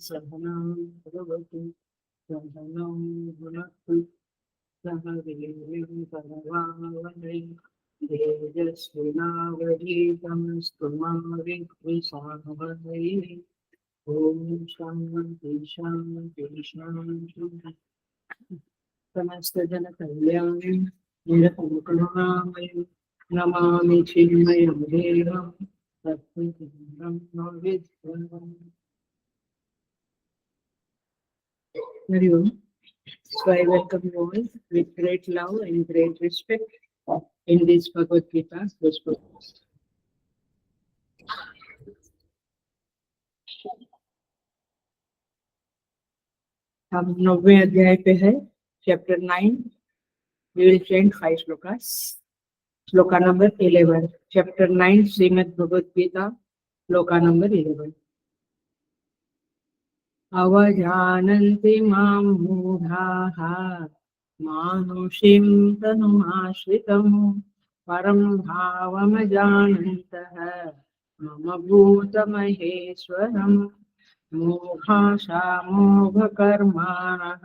सहना भगवतु सहनौ भुनक्तु सह वीर्यं करवावहै तेजस्विनावधीतमस्तु मा विद्विषावहै। ॐ शान्ति शान्ति शान्ति। समस्त जन कल्याणी निरतकरुणामयि नमामि चिन्मयं देवं तत्त्वं विद्वम्। Very well. So I welcome you all with great love and great respect in this Bhagavad Gita. हम 9वें अध्याय पे है, chapter 9. We will chant 5 shlokas. Shloka number 11. Chapter 9 Shrimad Bhagavad Gita, shloka number 11. अवजानन्ति मां मूढाः मानुषीं तनुमाश्रितं परं भावमजानन्तः मम भूतमहेश्वरम् मोहाशा मोघकर्माणः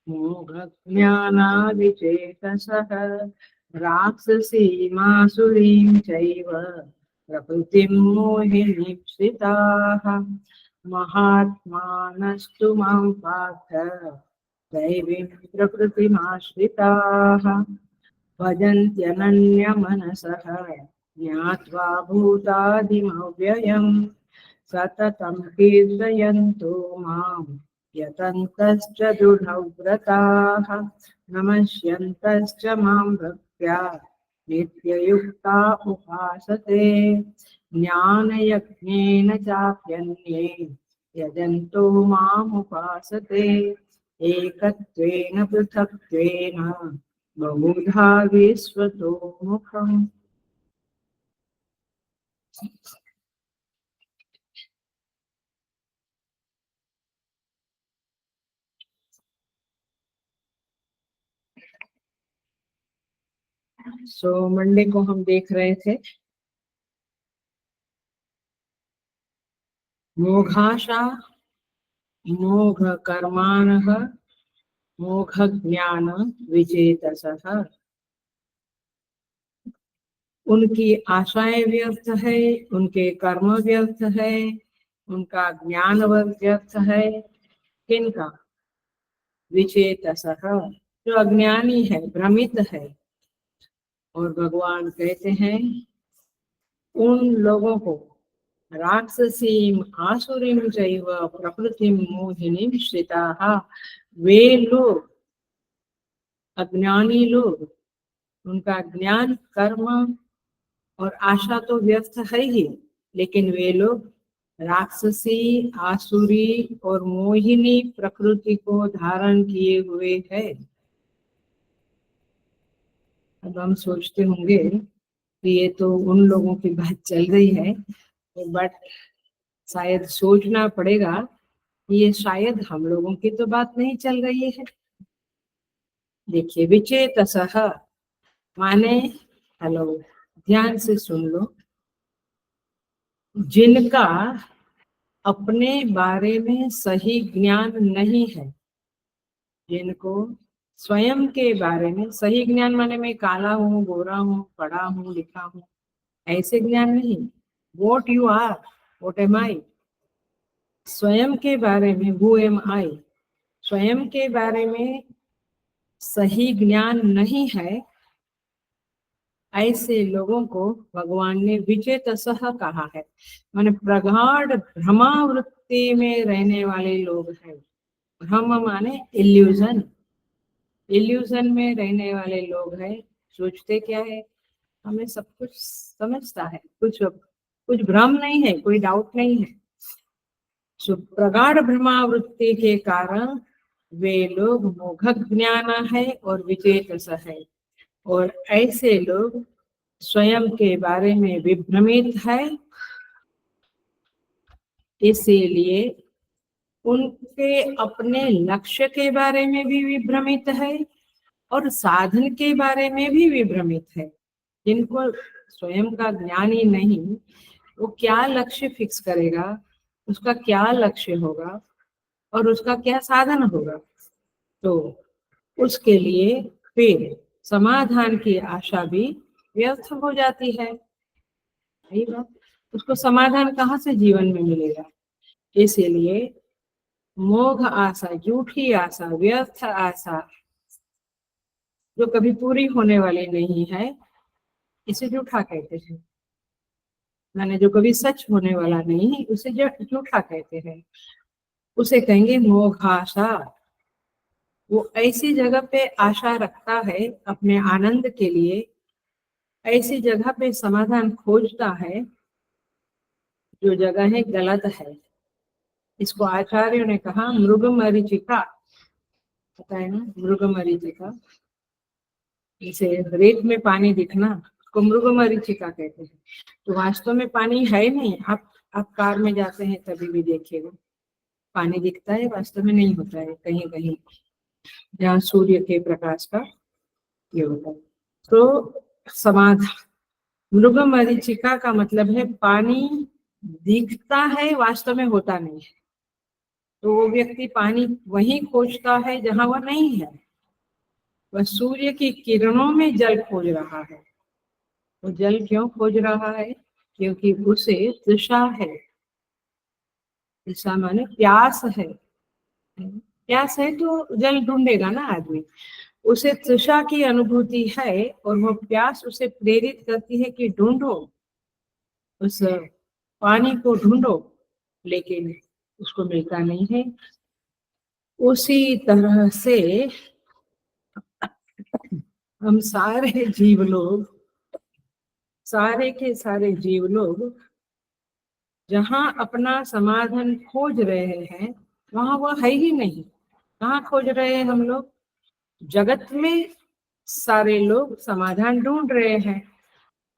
मोघज्ञानादिचेतसः राक्षसीमासुरीं चैव प्रकृतिं मोहिनीप्सिताः महात्मानस्तु मां पार्थ दैवीं प्रकृतिमाश्रिताः भजन्त्यनन्यमनसः ज्ञात्वा भूतादिमव्ययम् सततं कीर्तयन्तो मां यतन्तश्च दृढव्रताः नमस्यन्तश्च मां भक्त्या नित्ययुक्ता उपासते ज्ञानयज्ञेन चाप्यन्ये यजन्तो माम् उपासते एकत्वेन पृथक्त्वेन बहुधा विश्वतो मुखम्. सो मंडे को हम देख रहे थे मोघाशा मोघ कर्माणः मोघ ज्ञान विचेतसः. उनकी आशाएं व्यर्थ है, उनके कर्म व्यर्थ है, उनका ज्ञान व्यर्थ है. किनका? विचेतसः, जो अज्ञानी है, भ्रमित है. और भगवान कहते हैं उन लोगों को राक्षसीम आसुरीम चैव प्रकृतिम मोहिनीम श्रिताः. वे लोग अज्ञानी लोग, उनका ज्ञान कर्म और आशा तो व्यर्थ है ही, लेकिन वे लोग राक्षसी आसुरी और मोहिनी प्रकृति को धारण किए हुए है. अब हम सोचते होंगे कि ये तो उन लोगों की बात चल रही है, बट शायद सोचना पड़ेगा कि ये शायद हम लोगों की तो बात नहीं चल रही है. देखिए, विचेतसः माने, हेलो ध्यान से सुन लो, जिनका अपने बारे में सही ज्ञान नहीं है, जिनको स्वयं के बारे में सही ज्ञान माने मैं काला हूँ, गोरा हूँ, पढ़ा हूँ, लिखा हूँ, ऐसे ज्ञान नहीं. What you are, what am I, स्वयं के बारे में, हु एम आई, स्वयं के बारे में सही ज्ञान नहीं है, ऐसे लोगों को भगवान ने विचेतसः कहा है. माने प्रगाढ़ भ्रमावृत्ति में रहने वाले लोग हैं. भ्रम माने इल्यूजन, इल्यूजन में रहने वाले लोग हैं. सोचते क्या है, हमें सब कुछ समझता है, कुछ भ्रम नहीं है, कोई डाउट नहीं है. प्रगाढ़ भ्रमावृत्ति के कारण वे लोग मोघ ज्ञान है और विचेतस है, और ऐसे लोग स्वयं के बारे में विभ्रमित है। इसीलिए उनके अपने लक्ष्य के बारे में भी विभ्रमित है और साधन के बारे में भी विभ्रमित है। जिनको स्वयं का ज्ञान ही नहीं, वो क्या लक्ष्य फिक्स करेगा, उसका क्या लक्ष्य होगा और उसका क्या साधन होगा, तो उसके लिए फिर समाधान की आशा भी व्यर्थ हो जाती है। सही बात। उसको समाधान कहाँ से जीवन में मिलेगा? इसीलिए मोघ आशा, झूठी आशा, व्यर्थ आशा जो कभी पूरी होने वाली नहीं है, इसे झूठा कहते हैं। माने जो कभी सच होने वाला नहीं है, उसे झूठा कहते हैं, उसे कहेंगे मोघ आशा। वो ऐसी जगह पे आशा रखता है अपने आनंद के लिए, ऐसी जगह पे समाधान खोजता है जो जगह है गलत है। इसको आचार्यों ने कहा मृग मरीचिका, पता है ना, मृग मरीचिका। जैसे रेत में पानी दिखना, उसको मृग मरीचिका कहते हैं। तो वास्तव में पानी है नहीं। आप कार में जाते हैं तभी भी देखिएगा, पानी दिखता है, वास्तव में नहीं होता है। कहीं कहीं जहाँ सूर्य के प्रकाश का ये होता है। तो समाधान, मृग मरीचिका का मतलब है पानी दिखता है, वास्तव में होता नहीं है। तो वो व्यक्ति पानी वहीं खोजता है जहां वह नहीं है। वह सूर्य की किरणों में जल खोज रहा है। वो जल क्यों खोज रहा है? क्योंकि उसे तृषा है। तृषा माने प्यास है। प्यास है तो जल ढूंढेगा ना आदमी। उसे तृषा की अनुभूति है और वो प्यास उसे प्रेरित करती है कि ढूंढो, उस पानी को ढूंढो, लेकिन उसको मिलता नहीं है। उसी तरह से हम सारे जीव लोग, सारे के सारे जीव लोग जहाँ अपना समाधान खोज रहे हैं, वहां वह है ही नहीं। कहाँ खोज रहे हैं हम लोग? जगत में सारे लोग समाधान ढूंढ रहे हैं,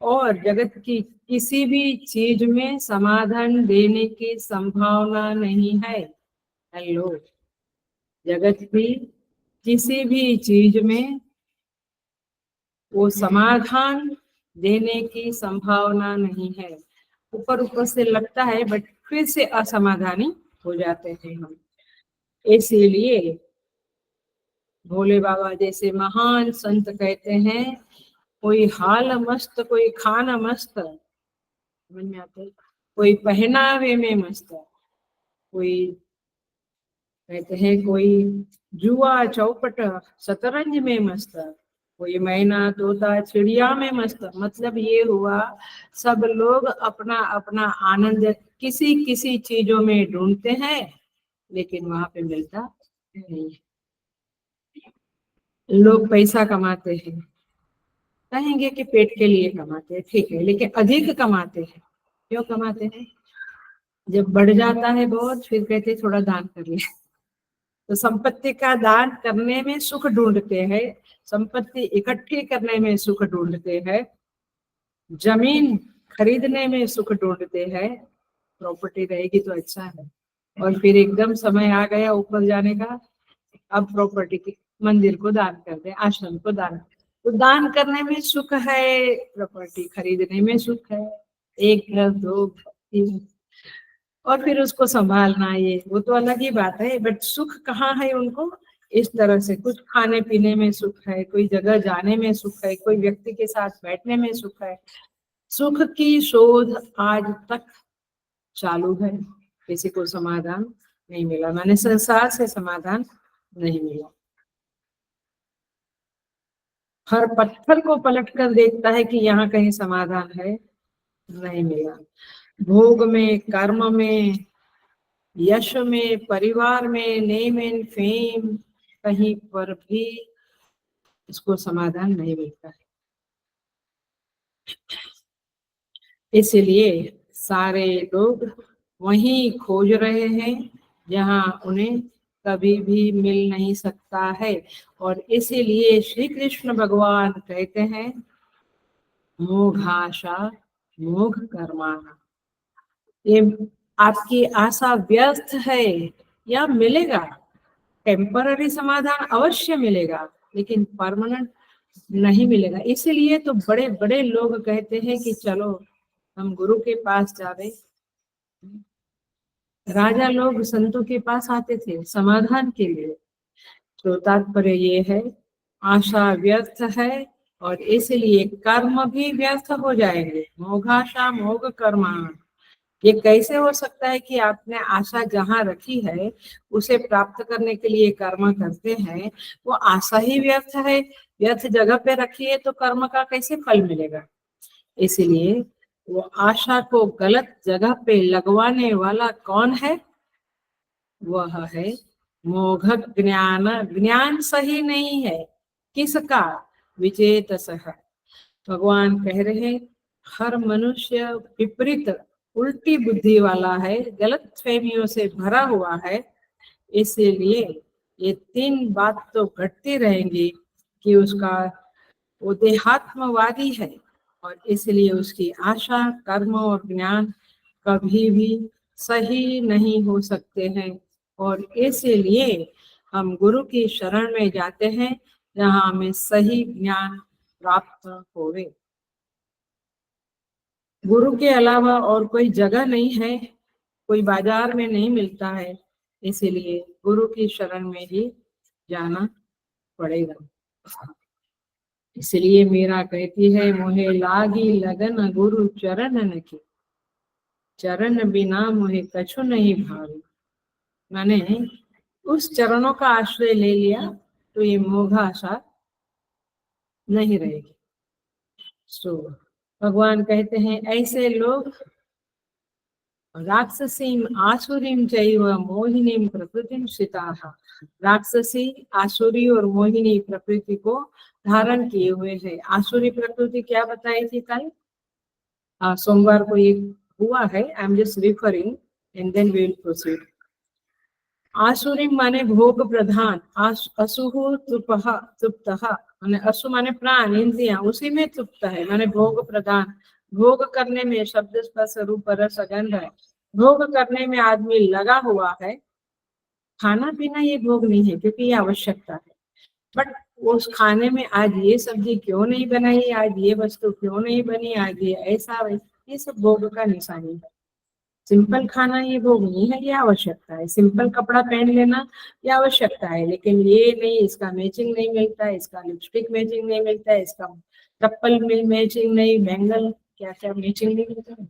और जगत की किसी भी चीज में समाधान देने की संभावना नहीं है। हेलो, जगत की किसी भी चीज में वो समाधान देने की संभावना नहीं है। ऊपर ऊपर से लगता है, बट फिर से असमाधानी हो जाते हैं हम। इसीलिए भोले बाबा जैसे महान संत कहते हैं, कोई हाल मस्त कोई खाना मस्त, समझ में आते हैं? कोई पहनावे में मस्त, कोई कहते हैं कोई जुआ चौपट शतरंज में मस्त, कोई मैना तोता चिड़िया में मस्त। मतलब ये हुआ, सब लोग अपना अपना आनंद किसी किसी चीजों में ढूंढते हैं, लेकिन वहां पे मिलता नहीं। लोग पैसा कमाते हैं, कहेंगे कि पेट के लिए कमाते हैं, ठीक है, लेकिन अधिक कमाते हैं। क्यों कमाते हैं? जब बढ़ जाता है बहुत, फिर कहते हैं थोड़ा दान कर ले। तो संपत्ति का दान करने में सुख ढूंढते हैं, संपत्ति इकट्ठी करने में सुख ढूंढते हैं, जमीन खरीदने में सुख ढूंढते हैं। प्रॉपर्टी रहेगी तो अच्छा है। और फिर एकदम समय आ गया ऊपर जाने का, अब प्रॉपर्टी की मंदिर को दान कर दे, आश्रम को दान। तो दान करने में सुख है, प्रॉपर्टी खरीदने में सुख है। एक घर, दो, तीन, और फिर उसको संभालना, ये वो तो अलग ही बात है। बट सुख कहाँ है उनको? इस तरह से कुछ खाने पीने में सुख है, कोई जगह जाने में सुख है, कोई व्यक्ति के साथ बैठने में सुख है। सुख की शोध आज तक चालू है, किसी को समाधान नहीं मिला। मैंने संसार से समाधान नहीं मिला। हर पत्थर को पलट कर देखता है कि यहाँ कहीं समाधान है, नहीं मिला। भोग में, कर्म में, यश में, परिवार में, नेम एंड फेम, कहीं पर भी इसको समाधान नहीं मिलता है। इसलिए सारे लोग वहीं खोज रहे हैं जहां उन्हें कभी भी मिल नहीं सकता है। और इसीलिए श्री कृष्ण भगवान कहते हैं मोघाशा मोघ कर्माणा। ये आपकी आशा व्यर्थ है, या मिलेगा, टेम्पररी समाधान अवश्य मिलेगा, लेकिन परमानेंट नहीं मिलेगा। इसीलिए तो बड़े बड़े लोग कहते हैं कि चलो हम गुरु के पास जावे। राजा लोग संतों के पास आते थे समाधान के लिए। तो तात्पर्य ये है आशा व्यर्थ है और इसलिए कर्म भी व्यर्थ हो जाएंगे। मोघाशा मोघ कर्मा। ये कैसे हो सकता है कि आपने आशा जहाँ रखी है उसे प्राप्त करने के लिए कर्म करते हैं, वो आशा ही व्यर्थ है। व्यर्थ जगह पे रखी है तो कर्म का कैसे फल मिलेगा। इसलिए वो आशा को गलत जगह पे लगवाने वाला कौन है, वह है मोघ ज्ञान। ज्ञान सही नहीं है किसका, विचेत सह। भगवान कह रहे हर मनुष्य विपरीत उल्टी बुद्धि वाला है, गलत फहमियों से भरा हुआ है। इसीलिए ये तीन बात तो घटती रहेंगी कि उसका वो देहात्मवादी है और इसलिए उसकी आशा कर्म और ज्ञान कभी भी सही नहीं हो सकते हैं। और इसीलिए हम गुरु की शरण में जाते हैं जहाँ हमें सही ज्ञान प्राप्त होवे। गुरु के अलावा और कोई जगह नहीं है, कोई बाजार में नहीं मिलता है। इसीलिए गुरु की शरण में ही जाना पड़ेगा। इसलिए मीरा कहती है मोहे लागी लगन गुरु चरण की, चरण बिना मोहे कछु नहीं भावी। मैंने उस चरणों का आश्रय ले लिया तो ये मोघ आशा नहीं रहेगी। सो भगवान कहते हैं ऐसे लोग राक्षसीम आसुरीम चैव मोहिनीम प्रकृतिम श्रिताः। राक्षसी आसुरी और मोहिनी प्रकृति को धारण किए हुए है। आसुरी प्रकृति क्या बताई थी कल, सोमवार को ये हुआ है। I am just referring and then we will proceed. आसुरी माने भोग प्रधान, असुहु तृपः तृप्तः, माने असु माने प्राण इंद्रियां, उसी में तृप्त है माने भोग प्रधान। भोग करने में शब्द स्पर्श रूप रस गंध है, भोग करने में आदमी लगा हुआ है। खाना पीना ये भोग नहीं है क्योंकि ये आवश्यकता है। बट उस खाने में आज ये सब्जी क्यों नहीं बनाई, आज ये वस्तु क्यों नहीं बनी, आज ये ऐसा, ये सब भोग का निशानी है। सिंपल खाना ये भोग नहीं है, ये आवश्यकता है। सिंपल कपड़ा पहन लेना ये आवश्यकता है, लेकिन ये नहीं, इसका मैचिंग नहीं मिलता है, इसका लिपस्टिक मैचिंग नहीं मिलता है, इसका चप्पल में मैचिंग नहीं, बैंगल क्या क्या मैचिंग नहीं मिलता है,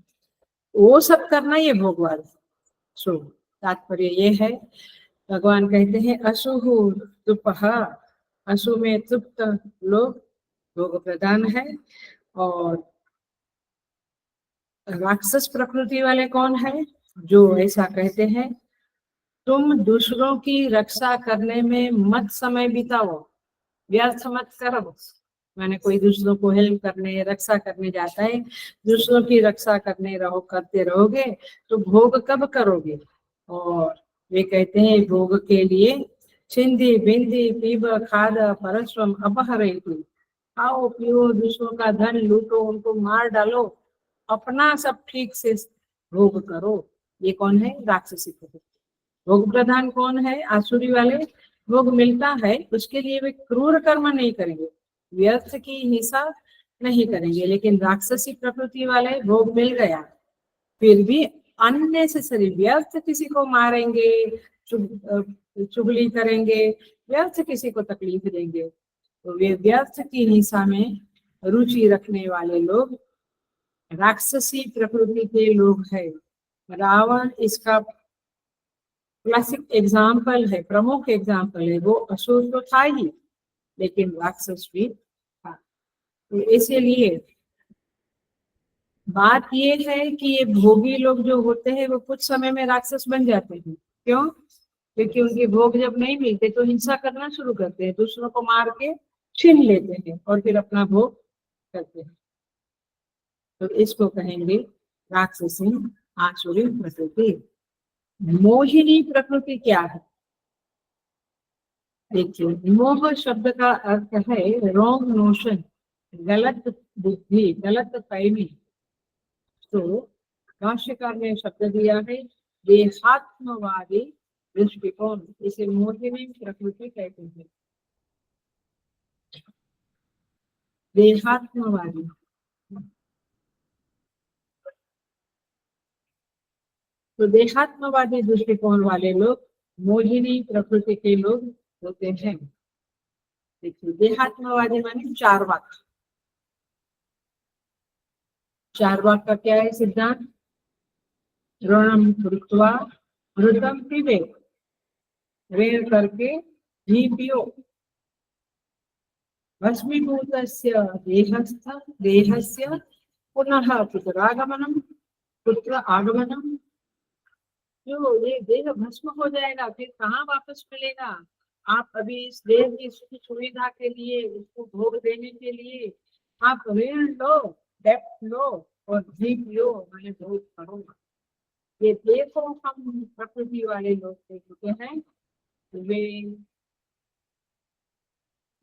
वो सब करना ये भोगवाद। सो तात्पर्य ये है भगवान कहते हैं असुहु तुपह, असु में तृप्त लोग भोग प्रधान है। और राक्षस प्रकृति वाले कौन है, जो ऐसा कहते हैं तुम दूसरों की रक्षा करने में मत समय बिताओ, व्यर्थ मत करो। मैंने कोई दूसरों को हेल्प करने रक्षा करने जाता है, दूसरों की रक्षा करते रहोगे तो भोग कब करोगे। और वे कहते हैं भोग के लिए छिंदी बिंदी पीब खाद परस्वम अपहरेतु, खाओ पियो दूसरों का धन लूटो, उनको मार डालो, अपना सब ठीक से भोग करो। ये कौन है, राक्षसी प्रवृत्ति। भोग प्रधान कौन है, आसुरी वाले। भोग मिलता है उसके लिए वे क्रूर कर्म नहीं करेंगे, व्यर्थ की हिंसा नहीं करेंगे। लेकिन राक्षसी प्रकृति वाले भोग मिल गया फिर भी अननेसेसरी व्यर्थ किसी को मारेंगे, चुगली करेंगे, व्यर्थ किसी को तकलीफ देंगे। तो वे व्यर्थ की हिंसा में रुचि रखने वाले लोग राक्षसी प्रकृति के लोग हैं। रावण इसका क्लासिक एग्जाम्पल है, प्रमुख एग्जाम्पल है। वो असुर तो था ही लेकिन राक्षस भी था। तो इसीलिए बात ये है कि ये भोगी लोग जो होते हैं वो कुछ समय में राक्षस बन जाते हैं। क्यों, क्योंकि उनके भोग जब नहीं मिलते तो हिंसा करना शुरू करते हैं, दूसरों को मार के छीन लेते हैं और फिर अपना भोग करते हैं। तो इसको कहेंगे राक्षसी आसुरी प्रकृति। मोहिनी प्रकृति क्या है? देखिए, मोह शब्द का अर्थ है रॉन्ग नोशन, गलत बुद्धि, गलत फहमी। तो भाष्यकार ने शब्द दिया है देहात्मवादी दृष्टिकोण, इसे मोहिनी प्रकृति कहते हैं। देहात्मवादी, तो देहात्मवादी दृष्टिकोण वाले लोग मोहिनी प्रकृति के लोग होते हैं। देखिए, देहात्मवादी माने चार्वाक। चार्वाक का क्या है सिद्धांत? ऋणम कृत्वा घृतम पिबेत, ऋण करके घी पियो। भस्मीभूतस्य देहस्थ देहस्य पुनः पुत्रागमनम, पुत्र आगमनम। जो ये देह भस्म हो जाएगा फिर कहाँ वापस मिलेगा? आप अभी इस देह की सुविधा के लिए, उसको भोग देने के लिए आप ऋण लो, डेप्ट लो और जीत लो, मैंने भोग करो। ये देखो, हम प्रकृति वाले लोग देखते हैं, वे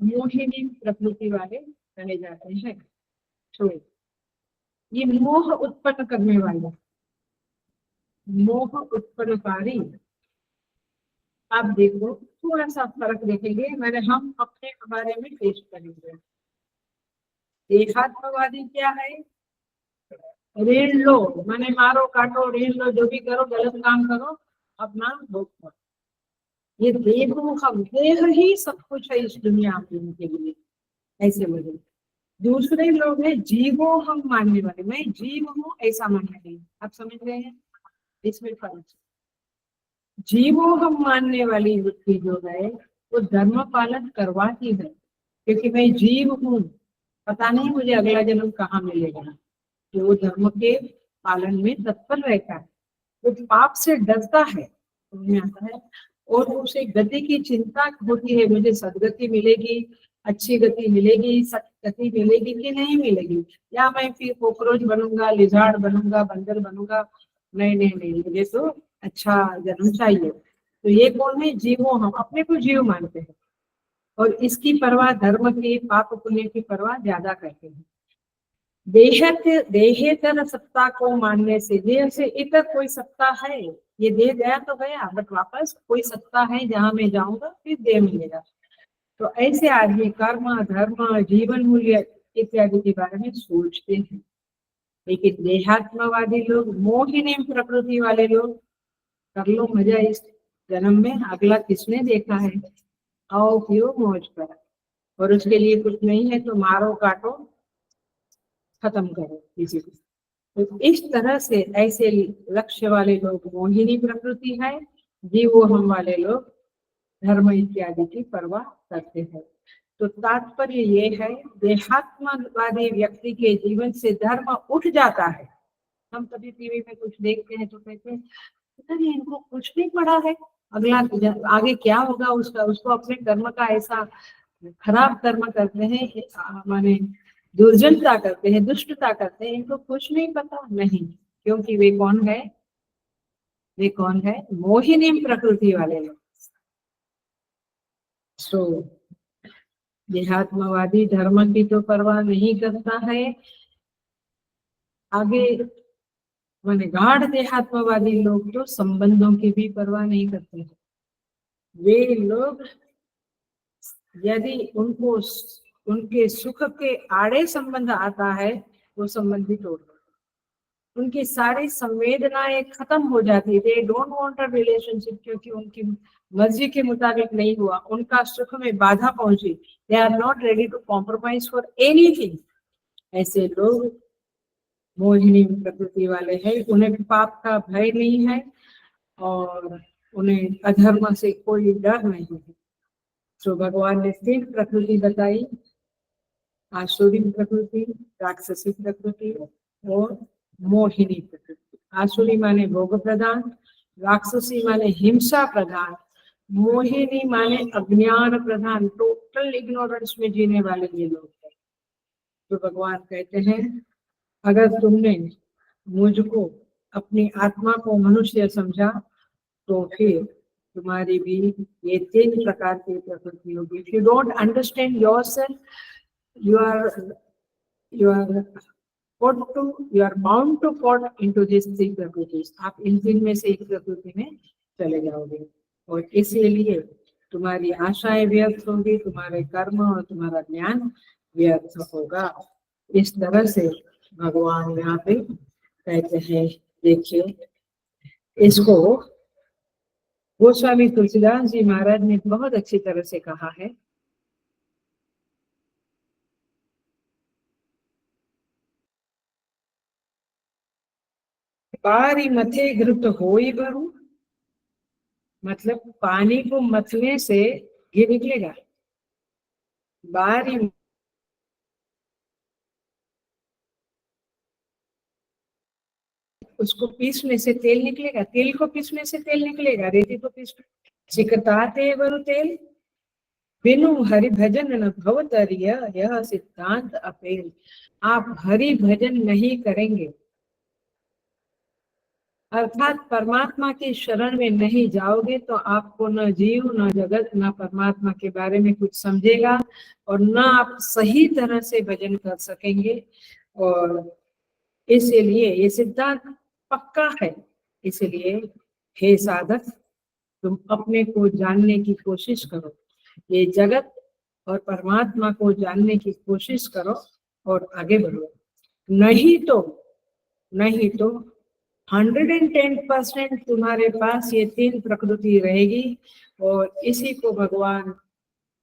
मोहिनी प्रकृति वाले कहे जाते हैं। तो ये मोह उत्पन्न करने वाले, मोह उत्पन्नकारी। आप देखो, थोड़ा सा फर्क देखेंगे, मैंने हम अपने बारे में पेश करेंगे। देहात्मवादी क्या है? ऋण लो, माने मारो काटो, ऋण लो, जो भी करो, गलत काम करो, अपना भोग करो। ये देहो हम, देह ही सब कुछ है इस दुनिया में के लिए, ऐसे बोले। दूसरे लोग हैं जीवो हम मानने वाले, मैं जीव हूँ ऐसा मानने वाले। आप समझ रहे हैं इसमें फर्क? जीवो हम मानने वाली व्यक्ति जो है वो धर्म पालन करवाती है, क्योंकि मैं जीव हूँ, पता नहीं मुझे अगला जन्म कहाँ मिलेगा। तो वो धर्म के पालन में तत्पर रहता है, वो पाप से डरता है, समझ आता है, और उसे गति की चिंता होती है, मुझे सदगति मिलेगी, अच्छी गति मिलेगी, सतगति मिलेगी कि नहीं मिलेगी, या मैं फिर कॉकरोच बनूंगा, लिजार्ड बनूंगा, बंदर बनूंगा। नहीं नहीं नहीं, मुझे तो अच्छा जन्म चाहिए। तो ये कौन है? जीवो हम, अपने को जीव मानते हैं और इसकी परवाह, धर्म की पाप पुण्य की परवाह ज्यादा करते हैं। देहेतर सत्ता को मानने से, देह से इतर कोई सत्ता है, ये देह गया तो गया, बट वापस कोई सत्ता है जहां मैं जाऊंगा फिर देह मिलेगा। तो ऐसे आदमी कर्म, धर्म, जीवन मूल्य इत्यादि के बारे में सोचते हैं। लेकिन देहात्मवादी लोग, मोहिनी प्रकृति वाले लोग, कर लो मजा इस जन्म में, अगला किसने देखा है, आओ पियो मौज करो, और उसके लिए कुछ नहीं है तो मारो काटो, खत्म करो किसी को। तो इस तरह से ऐसे लक्ष्य वाले लोग मोहिनी प्रकृति है, जीवो हम वाले लोग धर्म इत्यादि की परवाह करते हैं। तो तात्पर्य ये है, देहात्मवादी व्यक्ति के जीवन से धर्म उठ जाता है। हम कभी टीवी में कुछ देखते हैं तो कहते हैं नहीं, इनको कुछ नहीं पड़ा है, अगला आगे क्या होगा उसका, उसको अपने कर्म का ऐसा खराब कर्म करते हैं, माने दुर्जनता करते हैं, दुष्टता करते हैं, इनको कुछ नहीं पता। नहीं, क्योंकि वे कौन है? वे कौन है? मोहिनी प्रकृति वाले लोग। सो देहात्मवादी धर्म की तो परवाह नहीं करता है, आगे माने गाढ़ देहात्मवादी लोग तो संबंधों की भी परवाह नहीं करते हैं। वे लोग यदि उनको उनके सुख के आड़े संबंध आता है, वो संबंध भी तोड़ देते, उनकी सारी संवेदनाएं खत्म हो जाती। They don't want a relationship, क्योंकि उनकी मर्जी के मुताबिक नहीं हुआ, उनका सुख में बाधा पहुंची। They are not ready to compromise for anything. ऐसे लोग मोहिनी प्रकृति वाले हैं, उन्हें पाप का भय नहीं है और उन्हें अधर्म से कोई डर नहीं है। तो भगवान ने 3 प्रकृति बताई, आसुरी प्रकृति, राक्षसी प्रकृति और मोहिनी प्रकृति। आसुरी माने भोग प्रधान, राक्षसी माने हिंसा प्रधान, मोहिनी माने अज्ञान प्रधान, टोटल इग्नोरेंस में जीने वाले ये लोग हैं। तो भगवान कहते हैं, अगर तुमने मुझको अपनी आत्मा को मनुष्य समझा तो फिर तुम्हारी भी ये 3 प्रकार की प्रकृति होगी। If you don't understand yourself, you are you are you are bound to fall into these 3 प्रकृतिज। आप इन 3 में से एक प्रकृति में चले जाओगे और इसीलिए तुम्हारी आशाएं व्यर्थ होगी, तुम्हारे कर्म और तुम्हारा ज्ञान व्यर्थ होगा। इस तरह से भगवान यहाँ पे कहते हैं। देखिए, इसको गोस्वामी तुलसीदास जी महाराज ने बहुत अच्छी तरह से कहा है। पारी मथे घृत होई भरू, मतलब पानी को मथने से घी निकलेगा। बारी उसको पीसने से तेल निकलेगा, तेल को पीसने से तेल निकलेगा, रेती को पीस सिकताते वरु तेल, बिनु हरि भजन न भवतरिय, यह सिद्धांत अपेल। आप हरि भजन नहीं करेंगे अर्थात परमात्मा की शरण में नहीं जाओगे तो आपको न जीव न जगत न परमात्मा के बारे में कुछ समझेगा और न आप सही तरह से भजन कर सकेंगे। और इसीलिए ये सिद्धांत पक्का है। इसलिए हे साधक, तुम अपने को जानने की कोशिश करो, ये जगत और परमात्मा को जानने की कोशिश करो और आगे बढ़ो। नहीं तो 110% तुम्हारे पास ये 3 प्रकृति रहेगी। और इसी को भगवान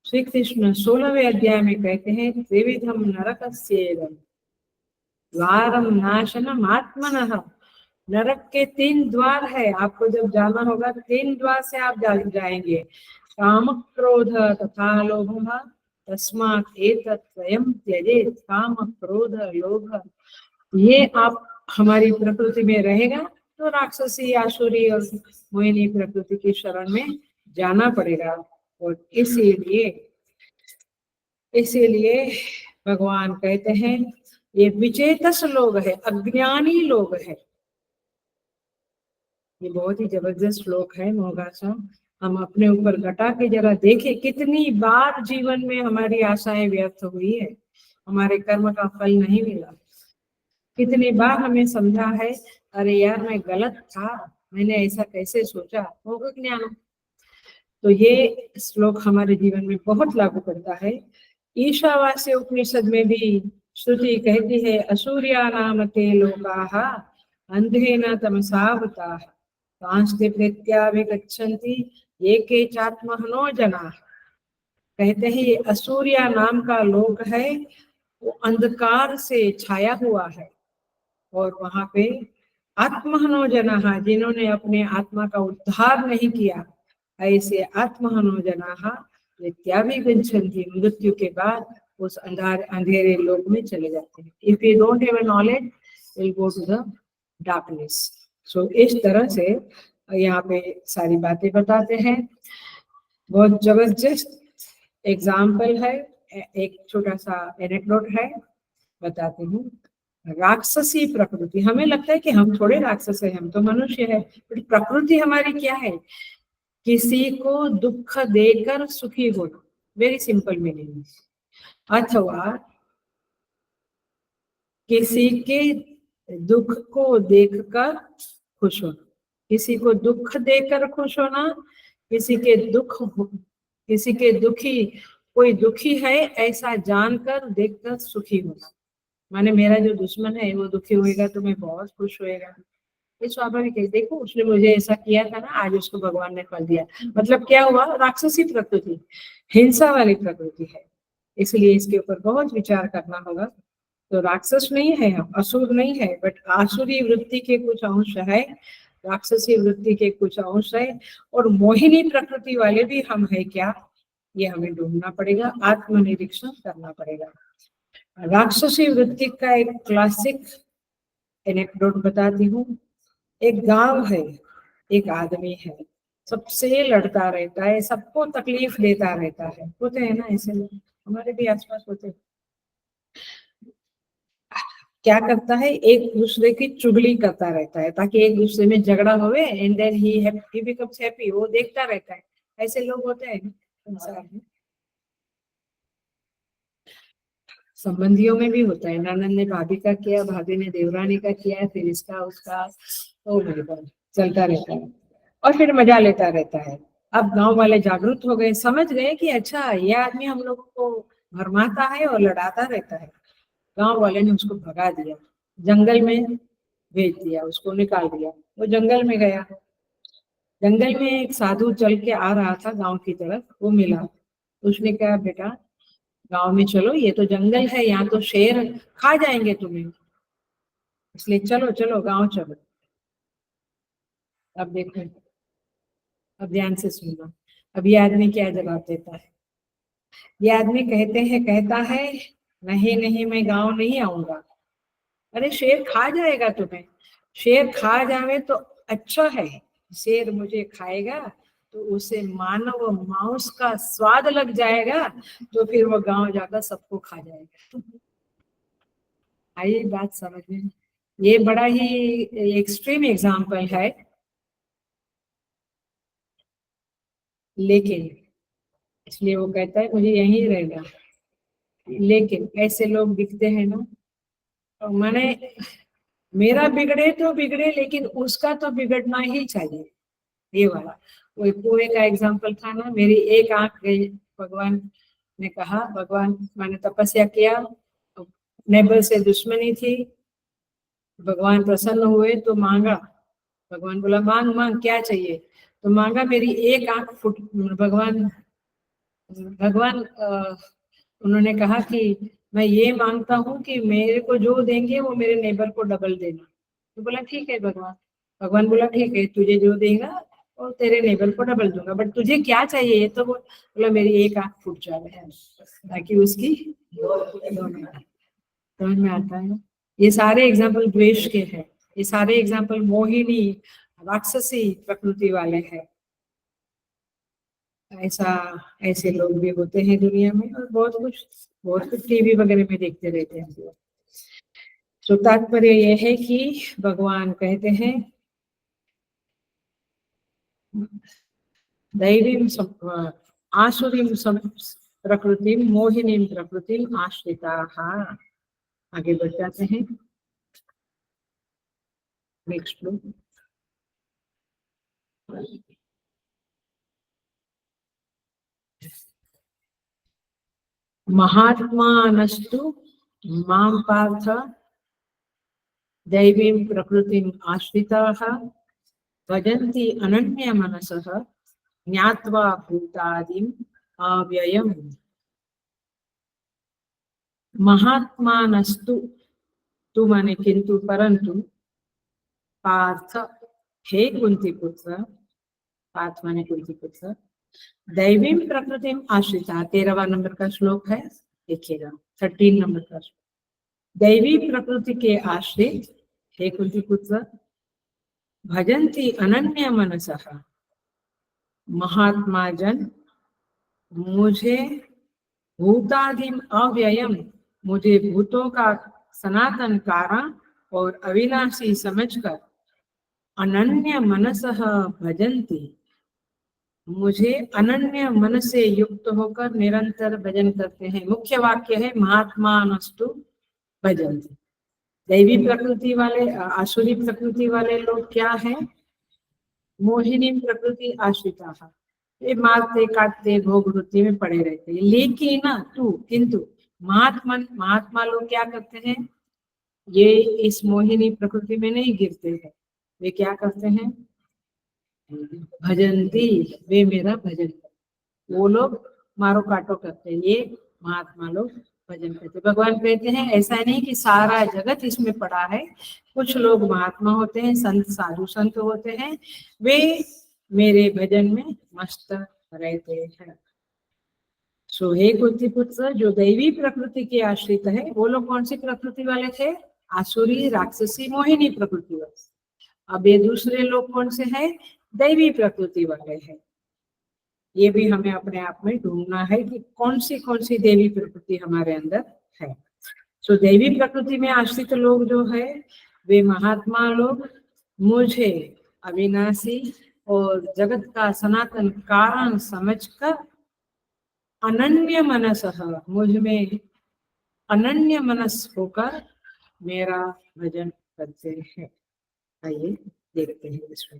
श्री कृष्ण 16वें अध्याय में कहते हैं, त्रिविधम नरकस्येदं द्वारम नाशनम आत्मनः। नरक के 3 द्वार है, आपको जब जाना होगा 3 द्वार से आप जाएंगे। काम क्रोध तथा लोभ, तस्मात् एतत् त्रयं त्यजेत्। काम क्रोध लोभ, ये आप हमारी प्रकृति में रहेगा तो राक्षसी आसुरी और मोहिनी प्रकृति की शरण में जाना पड़ेगा। और इसीलिए भगवान कहते हैं ये विचेतस लोग है, अज्ञानी लोग है। ये बहुत ही जबरदस्त श्लोक है मोहगासा। हम अपने ऊपर घटा के जरा देखें, कितनी बार जीवन में हमारी आशाएं व्यर्थ हुई है, हमारे कर्म का फल नहीं मिला। कितनी बार हमें समझा है, अरे यार मैं गलत था, मैंने ऐसा कैसे सोचा, होगा ज्ञान। तो ये श्लोक हमारे जीवन में बहुत लागू पड़ता है। ईशावास्य उपनिषद में भी श्रुति कहती है, असूर्या नाम ते लोकाः अंधेन तमसावृताः तांस्ते प्रत्याभिगच्छन्ति ये केचात्महनो जनाः। कहते हैं ये असूर्या नाम का लोक है, वो अंधकार से छाया हुआ है और वहां पे आत्महनो जनाः, जिन्होंने अपने आत्मा का उद्धार नहीं किया, ऐसे आत्महनो जनाः प्रत्याभिगच्छन्ति, मृत्यु के बाद उस अंधेरे लोक में चले जाते हैं। If you don't have knowledge, will go to the darkness. So इस तरह से यहाँ पे सारी बातें बताते हैं। बहुत जबरदस्त एग्जाम्पल है, एक छोटा सा एनेक्डोट है, बताती हूँ। राक्षसी प्रकृति, हमें लगता है कि हम थोड़े राक्षस है, हम तो मनुष्य है, बट प्रकृति हमारी क्या है? किसी को दुख देकर सुखी होना, वेरी सिंपल मीनिंग। अथवा किसी के दुख को देखकर खुश होना, किसी को दुख देकर खुश होना, किसी के दुखी, कोई दुखी है ऐसा जानकर देखकर सुखी होना। माने मेरा जो दुश्मन है वो दुखी होएगा तो मैं बहुत खुश होएगा, ये स्वाभाविक है। देखो उसने मुझे ऐसा किया था ना, आज उसको भगवान ने फल दिया। मतलब क्या हुआ? राक्षसी प्रकृति, हिंसा वाली प्रकृति है। इसलिए इसके ऊपर बहुत विचार करना होगा। तो राक्षस नहीं है हम, असुर नहीं है, बट आसुरी वृत्ति के कुछ अंश है, राक्षसी वृत्ति के कुछ अंश है, और मोहिनी प्रकृति वाले भी हम है क्या, ये हमें ढूंढना पड़ेगा, आत्मनिरीक्षण करना पड़ेगा। राक्षसी वृत्ति का एक क्लासिक एनेक्डोट बताती हूँ। एक गांव है, एक आदमी है, सबसे लड़ता रहता है, सबको तकलीफ देता रहता है। होते हैं ना ऐसे लोग, हमारे भी आसपास होते हैं। क्या करता है, एक दूसरे की चुगली करता रहता है ताकि एक दूसरे में झगड़ा होवे, and then he becomes happy, वो देखता रहता है। ऐसे लोग होते हैं संसार में। संबंधियों में भी होता है, ननद ने भाभी का किया, भाभी ने देवरानी का किया, फिर इसका उसका, ओ माय गॉड, चलता रहता है और फिर मजा लेता रहता है। अब गांव वाले जागरूक हो गए, समझ गए कि अच्छा ये आदमी हम लोगों को भरमाता है और लड़ाता रहता है। गांव वाले ने उसको भगा दिया, जंगल में भेज दिया, उसको निकाल दिया। वो जंगल में गया, जंगल में एक साधु चल के आ रहा था गांव की तरफ, वो मिला। उसने कहा बेटा गांव में चलो, ये तो जंगल है, यहाँ तो शेर खा जाएंगे तुम्हें, इसलिए चलो चलो गांव चलो। अब देखो, अब ध्यान से सुनना, अब ये आदमी क्या जवाब देता है। ये आदमी कहता है नहीं नहीं मैं गांव नहीं आऊंगा। अरे शेर खा जाएगा तुम्हें, शेर खा जावे तो अच्छा है, शेर मुझे खाएगा तो उसे मानव मांस का स्वाद लग जाएगा, तो फिर वो गांव जाकर सबको खा जाएगा। आई बात समझ में? ये बड़ा ही एक्सट्रीम एग्जाम्पल है, लेकिन इसलिए वो कहता है मुझे यहीं रहना। लेकिन ऐसे लोग दिखते हैं ना, तो मैंने, मेरा बिगड़े तो बिगड़े लेकिन उसका तो बिगड़ना ही चाहिए। ये वाला वो कुएं का एग्जाम्पल था ना, मेरी एक आंख गई, भगवान ने कहा, भगवान मैंने तपस्या किया, नेबर से दुश्मनी थी, भगवान प्रसन्न हुए तो मांगा, भगवान बोला मांग मांग क्या चाहिए, तो मांगा मेरी एक आंख फुट। भगवान भगवान उन्होंने कहा कि मैं ये मांगता हूँ कि मेरे को जो देंगे वो मेरे नेबर को डबल देना। तो बोला ठीक है भगवान। भगवान बोला ठीक है, तुझे जो देगा और तेरे नेबर को डबल दूंगा, बट तुझे क्या चाहिए ये तो बोला मेरी एक आंख फूट जाए ताकि उसकी दोनों। समझ में आता है? ये सारे एग्जाम्पल द्वेष के हैं, ये सारे एग्जाम्पल मोहिनी राक्षसी प्रकृति वाले हैं। ऐसा, ऐसे लोग भी होते हैं दुनिया में, और बहुत कुछ टीवी वगैरह में देखते रहते हैं लोग। तो तात्पर्य यह है कि भगवान कहते हैं दैवीं आसुरीं प्रकृतिं मोहिनीं प्रकृतिं आश्रिताः। आगे बढ़ जाते हैं, नेक्स्ट फ्लो। महात्मानस्तु मां पार्थ दैवीं प्रकृतिम् आश्रिताः भजन्ति अनन्यमनसः ज्ञात्वा भूतादिम् अव्ययम्। महात्मानस्तु, तु माने किंतु परंतु, पार्थ हे कुंती पुत्र, पार्थ माने कुंती पुत्र, दैवीं प्रकृतिम आश्रिता, 13वां नंबर का श्लोक है, देखिएगा 13 नंबर का श्लोक। दैवी प्रकृति के आश्रित हे कुंती पुत्र, भजन्ति अनन्य मनसः, महात्मा जन मुझे भूतादिम अव्ययम, मुझे भूतों का सनातन कारण और अविनाशी समझकर अनन्य मनसः भजन्ति, मुझे अनन्य मन से युक्त होकर निरंतर भजन करते हैं। मुख्य वाक्य है महात्मानस्तु भजन्ति। दैवी प्रकृति वाले, आसुरी प्रकृति वाले लोग क्या है, मोहिनी प्रकृति आश्रिता, ये मारते काटते भोग वृत्ति में पड़े रहते हैं। लेकिन ना तू किंतु महात्मा लोग क्या करते हैं, ये इस मोहिनी प्रकृति में नहीं गिरते हैं। वे क्या करते हैं, भजंती, वे मेरा भजन करते। वो लोग मारो काटो करते हैं, ये महात्मा लोग भजन करते। भगवान कहते हैं ऐसा नहीं कि सारा जगत इसमें पड़ा है, कुछ लोग महात्मा होते हैं, संत साधु संत होते हैं, वे मेरे भजन में मस्त रहते हैं। सो हे कुंती पुत्र, जो दैवी प्रकृति के आश्रित है, वो लोग कौन सी प्रकृति वाले थे, आसुरी राक्षसी मोहिनी प्रकृति वाले। अब ये दूसरे लोग कौन से हैं, दैवी प्रकृति वाले हैं। ये भी हमें अपने आप में ढूंढना है कि कौन सी देवी प्रकृति हमारे अंदर है। तो दैवी प्रकृति में आश्रित लोग जो है वे महात्मा लोग मुझे अविनाशी और जगत का सनातन कारण समझकर अनन्य मनस मुझ में अनन्य मनस होकर मेरा भजन करते हैं। आइए देखते हैं इसमें।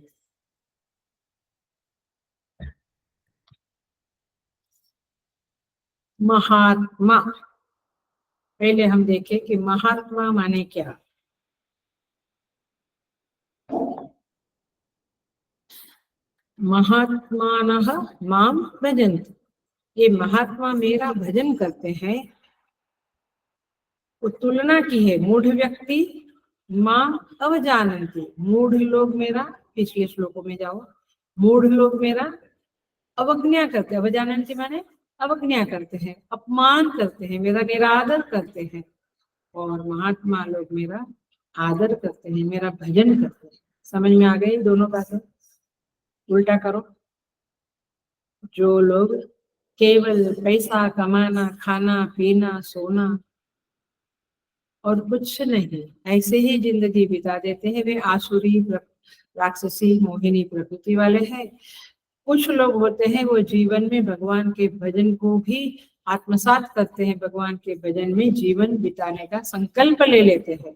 महात्मा, पहले हम देखें कि महात्मा माने क्या। महात्मानः माम भजन्ति, ये महात्मा मेरा भजन करते हैं। वो तुलना की है, मूढ़ व्यक्ति मां अवजानन्ति, मूढ़ लोग मेरा, पिछले श्लोकों में जाओ, मूढ़ लोग मेरा अवज्ञा करते हैं। अवजानन्ति माने अवज्ञा करते हैं, अपमान करते हैं, मेरा निरादर करते हैं। और महात्मा लोग मेरा आदर करते हैं, मेरा भजन करते हैं। समझ में आ गई दोनों बातें? उल्टा करो। जो लोग केवल पैसा कमाना, खाना पीना सोना और कुछ नहीं, ऐसे ही जिंदगी बिता देते हैं, वे आसुरी राक्षसी मोहिनी प्रकृति वाले हैं। कुछ लोग होते हैं वो जीवन में भगवान के भजन को भी आत्मसात करते हैं, भगवान के भजन में जीवन बिताने का संकल्प ले लेते हैं।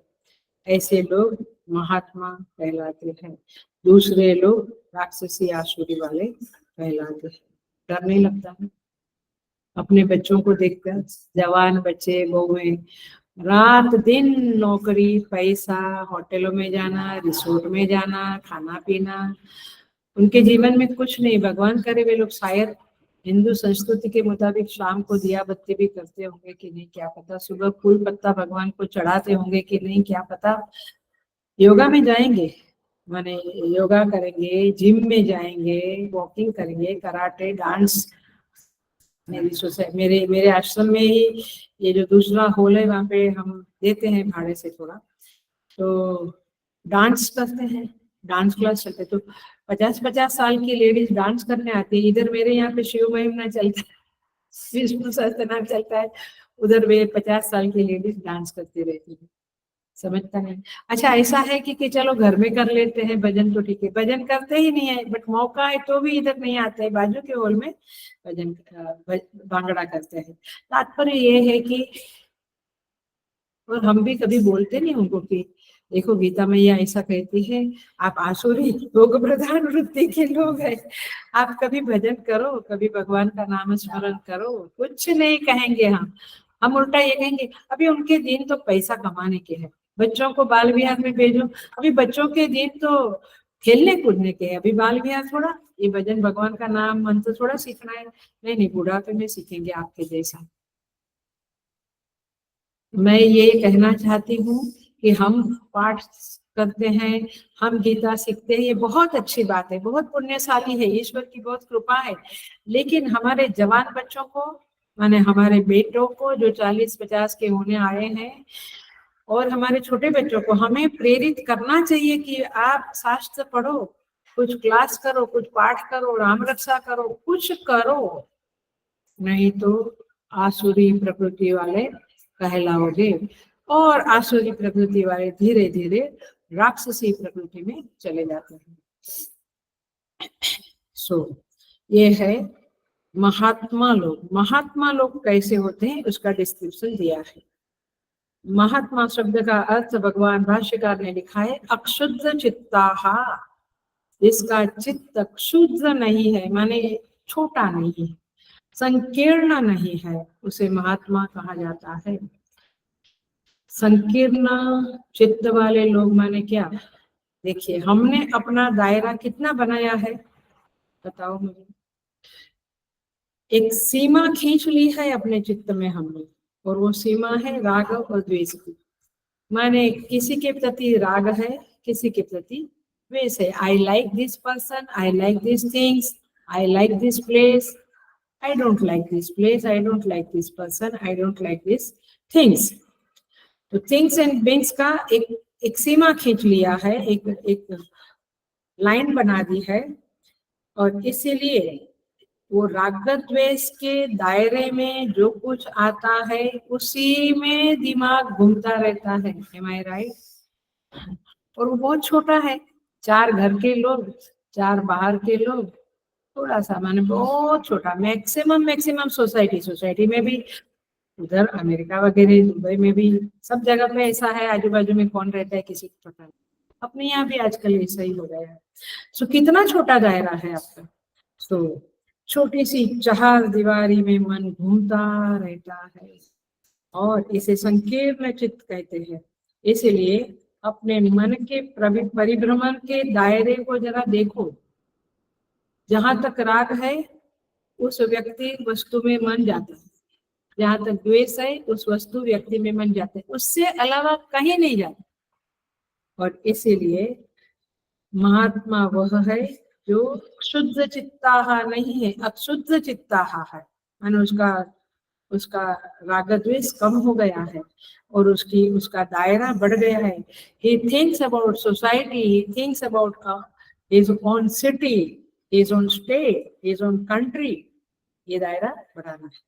ऐसे लोग महात्मा कहलाते हैं। दूसरे लोग राक्षसी आसुरी वाले कहलाते हैं। डर नहीं लगता है? अपने बच्चों को देखकर, जवान बच्चे बहुएं रात दिन नौकरी पैसा, होटलों में जाना, रिसोर्ट में जाना, खाना पीना, उनके जीवन में कुछ नहीं। भगवान करे वे लोग शायद हिंदू संस्कृति के मुताबिक शाम को दिया बत्ती भी करते होंगे कि नहीं, क्या पता। सुबह फूल पत्ता भगवान को चढ़ाते होंगे कि नहीं, क्या पता। योगा में जाएंगे, माने योगा करेंगे, जिम में जाएंगे, वॉकिंग करेंगे, कराटे, डांस। मेरे मेरे आश्रम में ही ये जो दूसरा हॉल है वहाँ पे हम देते हैं भाड़े से थोड़ा, तो डांस करते हैं, डांस क्लास चलते। तो 50-50 साल की लेडीज डांस करने आती है। इधर मेरे यहाँ पे शिव महिमा चलता है, विष्णु सहस्त्रनाम चलता है, उधर वे 50 साल की लेडीज डांस करती रहती है। समझता नहीं। अच्छा ऐसा है कि चलो घर में कर लेते हैं भजन, तो ठीक है। भजन करते ही नहीं है, बट मौका है तो भी इधर नहीं आते हैं, बाजू के हॉल में भजन भांगड़ा करते हैं। तात्पर्य ये है कि, और हम भी कभी बोलते नहीं उनको कि देखो गीता मैया ऐसा कहती है, आप आसुरी भोग प्रधान वृत्ति के लोग हैं, आप कभी भजन करो, कभी भगवान का नाम स्मरण करो। कुछ नहीं कहेंगे हम उल्टा ये कहेंगे अभी उनके दिन तो पैसा कमाने के हैं, बच्चों को बाल विहार में भेजो। अभी बच्चों के दिन तो खेलने कूदने के हैं, अभी बाल विहार थोड़ा, ये भजन भगवान का नाम मंत्र थोड़ा सीखना है। नहीं, बुढ़ापे में सीखेंगे आपके जैसा। मैं ये कहना चाहती हूँ कि हम पाठ करते हैं, हम गीता सीखते हैं, ये बहुत अच्छी बात है, बहुत पुण्यशाली है, ईश्वर की बहुत कृपा है। लेकिन हमारे जवान बच्चों को, माने हमारे बेटों को जो 40-50 के होने आए हैं, और हमारे छोटे बच्चों को हमें प्रेरित करना चाहिए कि आप शास्त्र पढ़ो, कुछ क्लास करो, कुछ पाठ करो, राम रक्षा करो, कुछ करो, नहीं तो आसुरी प्रकृति वाले कहलाओगे। और आसुरी प्रकृति वाले धीरे धीरे राक्षसी प्रकृति में चले जाते हैं। ये है महात्मा लोग। महात्मा लोग कैसे होते हैं उसका डिस्क्रिप्शन दिया है। महात्मा शब्द का अर्थ भगवान भाष्यकार ने लिखा है अक्षुद्ध चित्ताहा, जिसका चित्त क्षुद्र नहीं है, माने छोटा नहीं है, संकीर्ण नहीं है, उसे महात्मा कहा जाता है। संकीर्ण चित्त वाले लोग माने क्या? देखिए हमने अपना दायरा कितना बनाया है, बताओ मुझे। एक सीमा खींच ली है अपने चित्त में हमने, और वो सीमा है राग और द्वेष की। माने किसी के प्रति राग है, किसी के प्रति द्वेष है। I like this person, I like this things, I like this place, I don't like this place, I don't like this person, I don't like this things. तो थिंग्स एंड बीइंग्स का एक सीमा खींच लिया है, एक लाइन बना दी है। और इसीलिए वो राग द्वेष के दायरे में जो कुछ आता है उसी में दिमाग घूमता रहता है। एम आई राइट? और वो बहुत छोटा है, 4 घर के लोग, 4 बाहर के लोग, थोड़ा सा माने बहुत छोटा। मैक्सिमम मैक्सिमम सोसाइटी में भी, उधर अमेरिका वगैरह दुबई में भी सब जगह पे ऐसा है, आजू बाजू में कौन रहता है किसी को पता नहीं। अपने यहाँ भी आजकल ऐसा ही हो गया है। सो कितना छोटा दायरा है आपका। सो छोटी सी चार दीवारी में मन घूमता रहता है और इसे संकीर्ण चित्त कहते हैं। इसलिए अपने मन के परिभ्रमण के दायरे को जरा देखो। जहां तक राग है उस व्यक्ति वस्तु में मन जाता है, जहां तक द्वेष है उस वस्तु व्यक्ति में मन जाते हैं, उससे अलावा कहीं नहीं जाता। और इसीलिए महात्मा वह है जो शुद्ध चित्ता नहीं है, अशुद्ध चित्ता है। मानो उसका उसका राग द्वेष कम हो गया है और उसका दायरा बढ़ गया है। He thinks about society, he thinks about his own city, his own state, his own country. ये दायरा बढ़ाना है।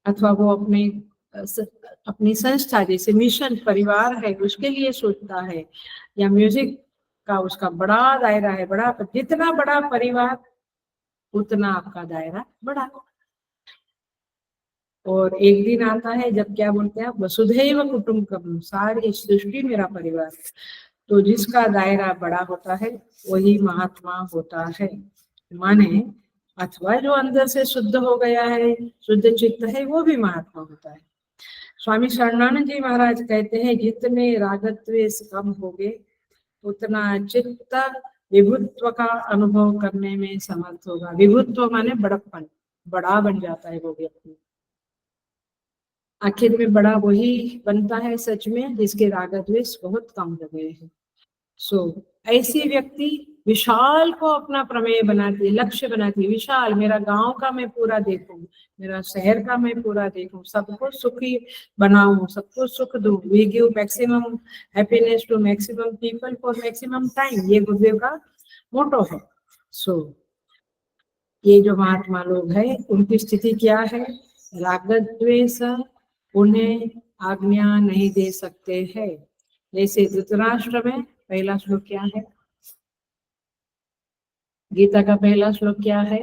अथवा वो अपनी संस्था जैसे मिशन परिवार है उसके लिए सोचता है, या म्यूजिक का उसका बड़ा दायरा है, बड़ा, जितना बड़ा परिवार उतना आपका दायरा बड़ा। और एक दिन आता है जब क्या बोलते हैं, वसुधैव कुटुंबकम, सारी सृष्टि मेरा परिवार। तो जिसका दायरा बड़ा होता है वही महात्मा होता है। माने अथवा जो अंदर से शुद्ध हो गया है, शुद्ध चित्त है, वो भी महात्मा होता है। स्वामी शरणानंद जी महाराज कहते हैं, जितने रागद्वेष कम होगे उतना चित्त विभुत्व का अनुभव करने में समर्थ होगा। विभुत्व माने बड़प्पन, बड़ा बन जाता है वो व्यक्ति। आखिर में बड़ा वही बनता है सच में जिसके राग द्वेष बहुत कम हो गए हैं। सो ऐसी व्यक्ति विशाल को अपना प्रमेय बनाती है, लक्ष्य बनाती है। विशाल, मेरा गांव का मैं पूरा देखूं, मेरा शहर का मैं पूरा देखूं, सबको सुखी बनाऊं, सबको सुख दूं। We give maximum happiness to maximum people for maximum time, ये गुरुदेव का मोटो है। सो ये जो महात्मा लोग हैं उनकी स्थिति क्या है? राग द्वेष उन्हें आज्ञा नहीं दे सकते हैं। जैसे धृतराष्ट्र में पहला श्लोक क्या है? गीता का पहला श्लोक क्या है?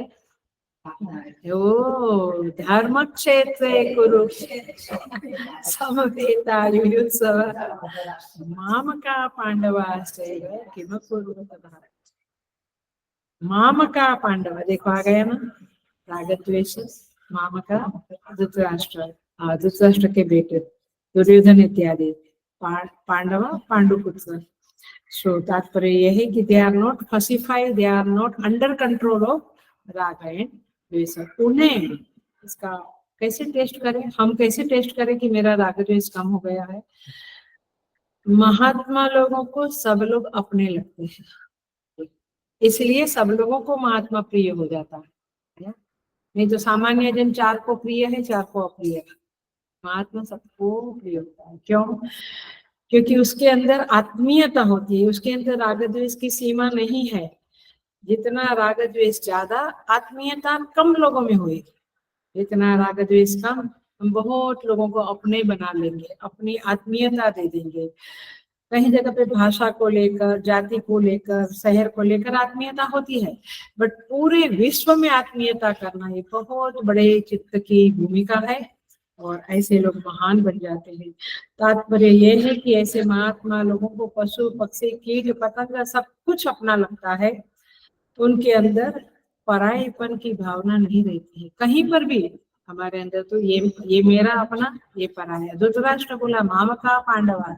ओ धर्म क्षेत्रे कुरुक्षेत्र समवेतायुयुत्सव मामका पांडवाश्चैव किम कुर्वत भारत। मामका पांडव, देखो आ गया ना, राग द्वेष मामका धृतराष्ट्र, धृतराष्ट्र के बेटे दुर्योधन इत्यादि, पांडव पांडुपुत्र। सो तात्पर्य यह है कि they are not pacified, they are not under control of raag and dvesh. उन्हें इसका कैसे टेस्ट करें, हम कैसे टेस्ट करें कि मेरा राग द्वेष कम हो गया है? महात्मा लोगों को सब लोग अपने लगते हैं, इसलिए सब लोगों को महात्मा प्रिय हो जाता है। नहीं तो सामान्य जन 4 को प्रिय है, 4 को अप्रिय है। महात्मा सबको प्रिय होता है। क्यों? क्योंकि उसके अंदर आत्मीयता होती है, उसके अंदर राग द्वेष की सीमा नहीं है। जितना राग द्वेष ज्यादा, आत्मीयता कम लोगों में हुई। जितना राग द्वेष कम, हम बहुत लोगों को अपने बना लेंगे, अपनी आत्मीयता दे देंगे। कहीं जगह पे भाषा को लेकर, जाति को लेकर, शहर को लेकर आत्मीयता होती है, बट पूरे विश्व में आत्मीयता करना ये बहुत बड़े चित्त की भूमिका है और ऐसे लोग महान बन जाते हैं। तात्पर्य यह है कि ऐसे महात्मा लोगों को पशु पक्षी कीट पतंग सब कुछ अपना लगता है, उनके अंदर परायेपन की भावना नहीं रहती है कहीं पर भी। हमारे अंदर तो ये मेरा अपना, ये पराया। धृतराष्ट्र बोला मामका पांडवा,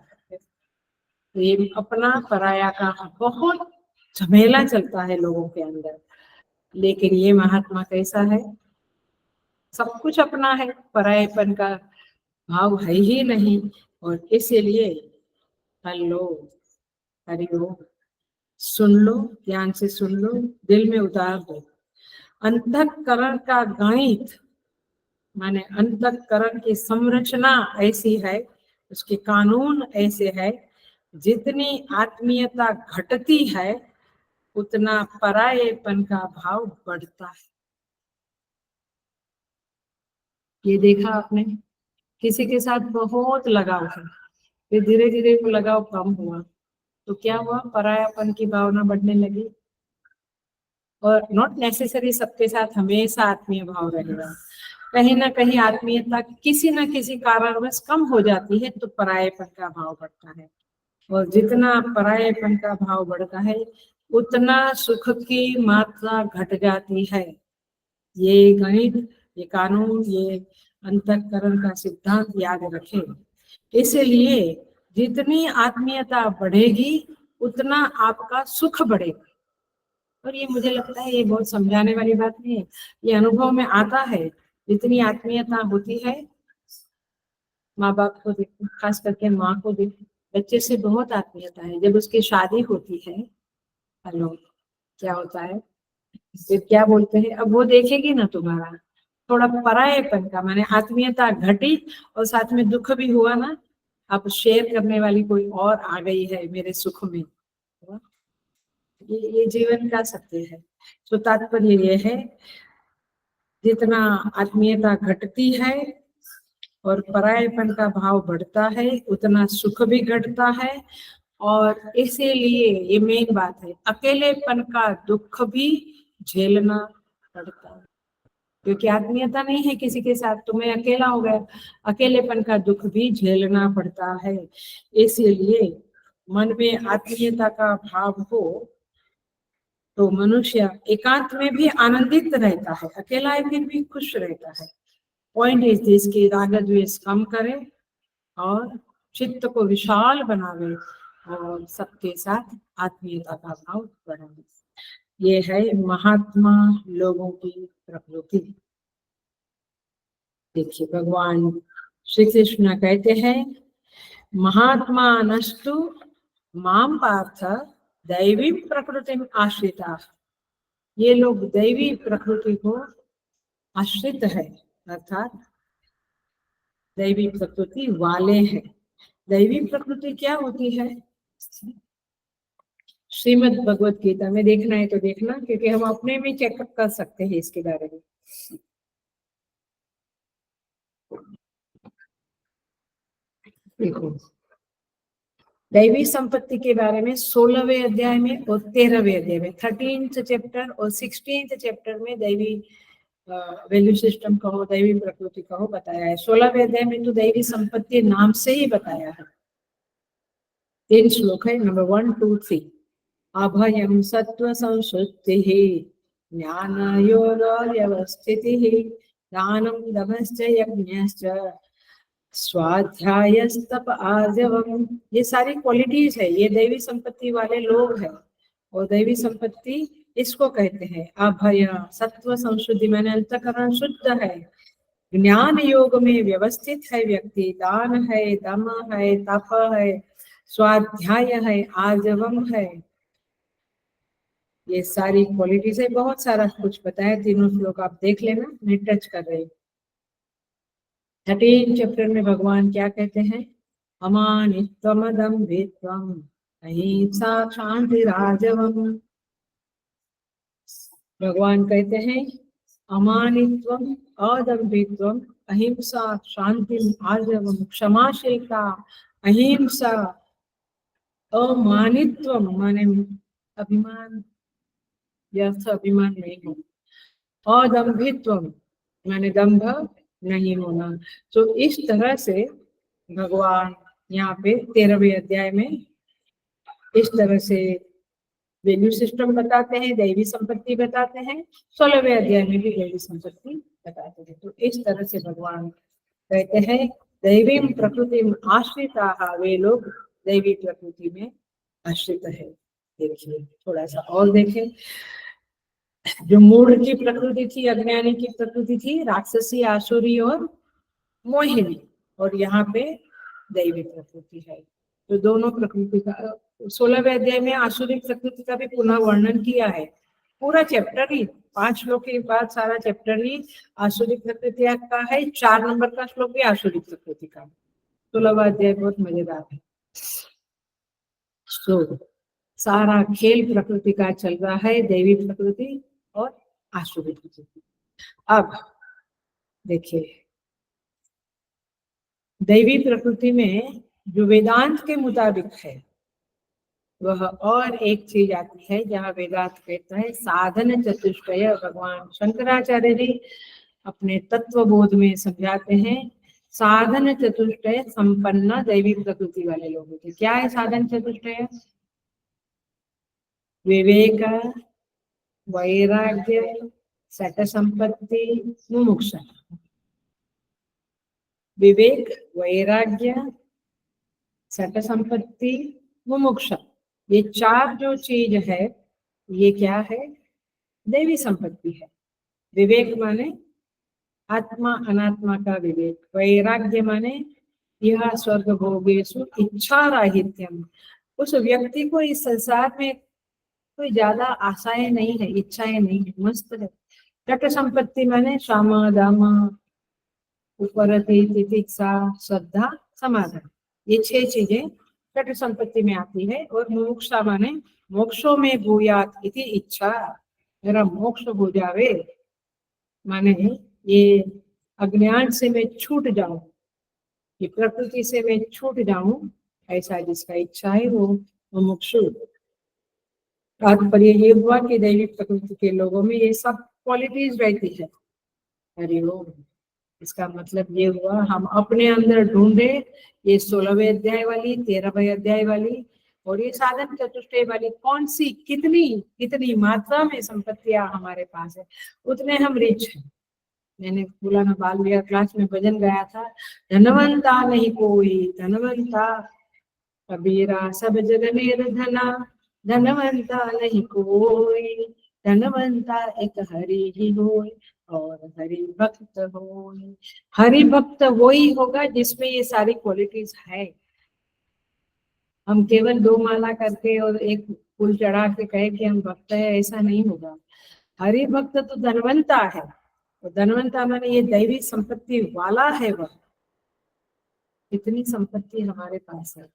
ये अपना पराया का बहुत झमेला चलता है लोगों के अंदर। लेकिन ये महात्मा कैसा है? सब कुछ अपना है, परायेपन का भाव है ही नहीं। और इसीलिए हेलो, हरिओम, सुन लो, ध्यान से सुन लो, दिल में उतार दो। अंतःकरण का गणित माने अंतःकरण की संरचना ऐसी है, उसके कानून ऐसे है, जितनी आत्मीयता घटती है उतना परायेपन का भाव बढ़ता है। ये देखा आपने, किसी के साथ बहुत लगाव है, फिर धीरे धीरे वो लगाव कम हुआ, तो क्या हुआ, परायापन की भावना बढ़ने लगी। और नॉट नेसेसरी सबके साथ हमेशा आत्मीय भाव रहेगा, कहीं ना कहीं आत्मीयता किसी न किसी कारणवश कम हो जाती है, तो परायेपन का भाव बढ़ता है। और जितना परायेपन का भाव बढ़ता है, उतना सुख की मात्रा घट जाती है। ये गणित, ये कानून, ये अंतःकरण का सिद्धांत याद रखें। इसलिए जितनी आत्मीयता बढ़ेगी, उतना आपका सुख बढ़ेगा। और ये मुझे लगता है ये बहुत समझाने वाली बात नहीं है, ये अनुभव में आता है। जितनी आत्मीयता होती है, माँ बाप को देखो, खास करके माँ को देखो, बच्चे से बहुत आत्मीयता है। जब उसकी शादी होती है, हेलो, क्या होता है, फिर क्या बोलते हैं, अब वो देखेगी ना तुम्हारा थोड़ा परायेपन का, माने आत्मीयता घटी और साथ में दुख भी हुआ ना, अब शेयर करने वाली कोई और आ गई है मेरे सुख में। ये जीवन का सत्य है। तो तात्पर्य ये है, जितना आत्मीयता घटती है और परायेपन का भाव बढ़ता है, उतना सुख भी घटता है। और इसीलिए ये मेन बात है, अकेलेपन का दुख भी झेलना पड़ता है, क्योंकि आत्मीयता नहीं है किसी के साथ, तो मैं अकेला हो गया, अकेलेपन का दुख भी झेलना पड़ता है। इसीलिए मन में आत्मीयता का भाव हो तो मनुष्य एकांत में भी आनंदित रहता है, अकेला है फिर भी खुश रहता है। पॉइंट इज दिस कि राग द्वेष कम करे और चित्त को विशाल बनावे और सबके साथ आत्मीयता का भाव बढ़ावे। ये है महात्मा लोगों की प्रकृति। देखिए भगवान श्री कृष्ण कहते हैं, महात्मा नस्तु माम पार्थ दैवी प्रकृति आश्रिता। ये लोग दैवी प्रकृति को आश्रित है, अर्थात दैवी प्रकृति वाले हैं। दैवी प्रकृति क्या होती है, श्रीमद् भगवत गीता में देखना है तो देखना, क्योंकि हम अपने में चेकअप कर सकते हैं इसके बारे में। देखो, दैवी संपत्ति के बारे में 16वें अध्याय में और 13वें अध्याय में, 13th चैप्टर और 16th चैप्टर में दैवी वैल्यू सिस्टम कहो, दैवी प्रकृति कहो, बताया है। 16वें अध्याय में तो दैवी संपत्ति नाम से ही बताया है। 3 श्लोक है, नंबर 1, 2, 3। अभयम सत्व संशुद्धि ज्ञान योग व्यवस्थिति दानम दमश्च यज्ञश्च स्वाध्यायस्तप आर्जवम। ये सारी क्वालिटीज है, ये दैवी संपत्ति वाले लोग हैं। और दैवी संपत्ति इसको कहते हैं अभय, सत्व संशुद्धि मैंने अंतःकरण शुद्ध है, ज्ञान योग में व्यवस्थित है व्यक्ति, दान है, दम है, तप है, स्वाध्याय है, आर्जवम है। ये सारी क्वालिटीज है, बहुत सारा कुछ बताया, तीनों श्लोक आप देख लेना, मैं टच कर रही हूँ। 13 चैप्टर में भगवान क्या कहते हैं, अमानित्वमदम्भित्वम् अहिंसा क्षान्तिरार्जवम्। भगवान कहते हैं अमानित्वम, अदम्भित्वम, अहिंसा शांति आर्जवम। क्षमाशीलता, अहिंसा, अमानित्वम माने अभिमान, व्यर्थ अभिमान नहीं हो, अदम्भित्वम माने दंभ नहीं होना। तो इस तरह से भगवान यहाँ पे 13वें अध्याय में इस तरह से वैल्यू सिस्टम बताते हैं, दैवी संपत्ति बताते हैं। 16वें अध्याय में भी दैवी संपत्ति बताते हैं। तो इस तरह से भगवान कहते हैं दैवी प्रकृति में आश्रिता, वे लोग दैवी प्रकृति में आश्रित है। देखिए थोड़ा सा और देखें, जो मूढ़ की प्रकृति थी, अज्ञानी की प्रकृति थी, राक्षसी, आसुरी और मोहिनी, और यहाँ पे दैवी प्रकृति है। तो दोनों प्रकृति का 16वें अध्याय में आसुरी प्रकृति का भी पुनः वर्णन किया है। पूरा चैप्टर ही 5 श्लोक के बाद सारा चैप्टर ही आसुरी प्रकृति का है। 4 नंबर का श्लोक भी आसुरी प्रकृति का। 16वां अध्याय बहुत मजेदार है। तो सारा खेल प्रकृति का चल रहा है, दैवी प्रकृति और आसुरी प्रकृति। अब देखिए दैवी प्रकृति में जो वेदांत के मुताबिक है वह और एक चीज आती है, जहाँ वेदांत कहता है साधन चतुष्टय। भगवान शंकराचार्य जी अपने तत्व बोध में समझाते हैं साधन चतुष्टय संपन्न दैवी प्रकृति वाले लोग होते। क्या है साधन चतुष्टय? विवेक, वैराग्य, सट संपत्ति, मुमुक्षा। विवेक, वैराग्य, सट संपत्ति, मुमुक्षा, ये चार जो चीज है ये क्या है? दैवी संपत्ति है। विवेक माने आत्मा अनात्मा का विवेक, वैराग्य माने यह स्वर्ग भोगेषु इच्छा राहित्यम। उस व्यक्ति को इस संसार में कोई ज्यादा आशाएं नहीं है, इच्छाएं नहीं है, मस्त है। तट संपत्ति माने साम दाम उपरति तितिक्षा श्रद्धा समाधान, ये छह चीजें तट संपत्ति में आती है। और मोक्षा माने मोक्षों में भूयात इति इच्छा, मेरा मोक्ष हो जावे, माने ये अज्ञान से मैं छूट जाऊं, ये प्रकृति से मैं छूट जाऊं, ऐसा जिसका इच्छा है वो मुमुक्षु। तात्पर्य ये हुआ कि दैवी प्रकृति के लोगों में ये सब क्वालिटीज रहती है। हरिओम। इसका मतलब ये हुआ हम अपने अंदर ढूंढे ये 16वें अध्याय वाली, 13वें अध्याय वाली और ये साधन चतुष्टय वाली कौन सी कितनी कितनी मात्रा में संपत्तियां हमारे पास है, उतने हम रिच हैं। मैंने बोला ना, बाल विहार क्लास में भजन गाया था, धनवंता नहीं कोई धनवंता, कबीरा सब जग निर्धना, धनवंता नहीं कोई, धनवंता एक हरि ही होय और हरि भक्त होय। हरि भक्त वही होगा जिसमें ये सारी क्वालिटीज है। हम केवल 2 माला करके और एक फूल चढ़ा के कहे कि हम भक्त है, ऐसा नहीं होगा। हरि भक्त तो धनवंता है, तो धनवंता माने ये दैवी संपत्ति वाला है। वह इतनी संपत्ति हमारे पास है,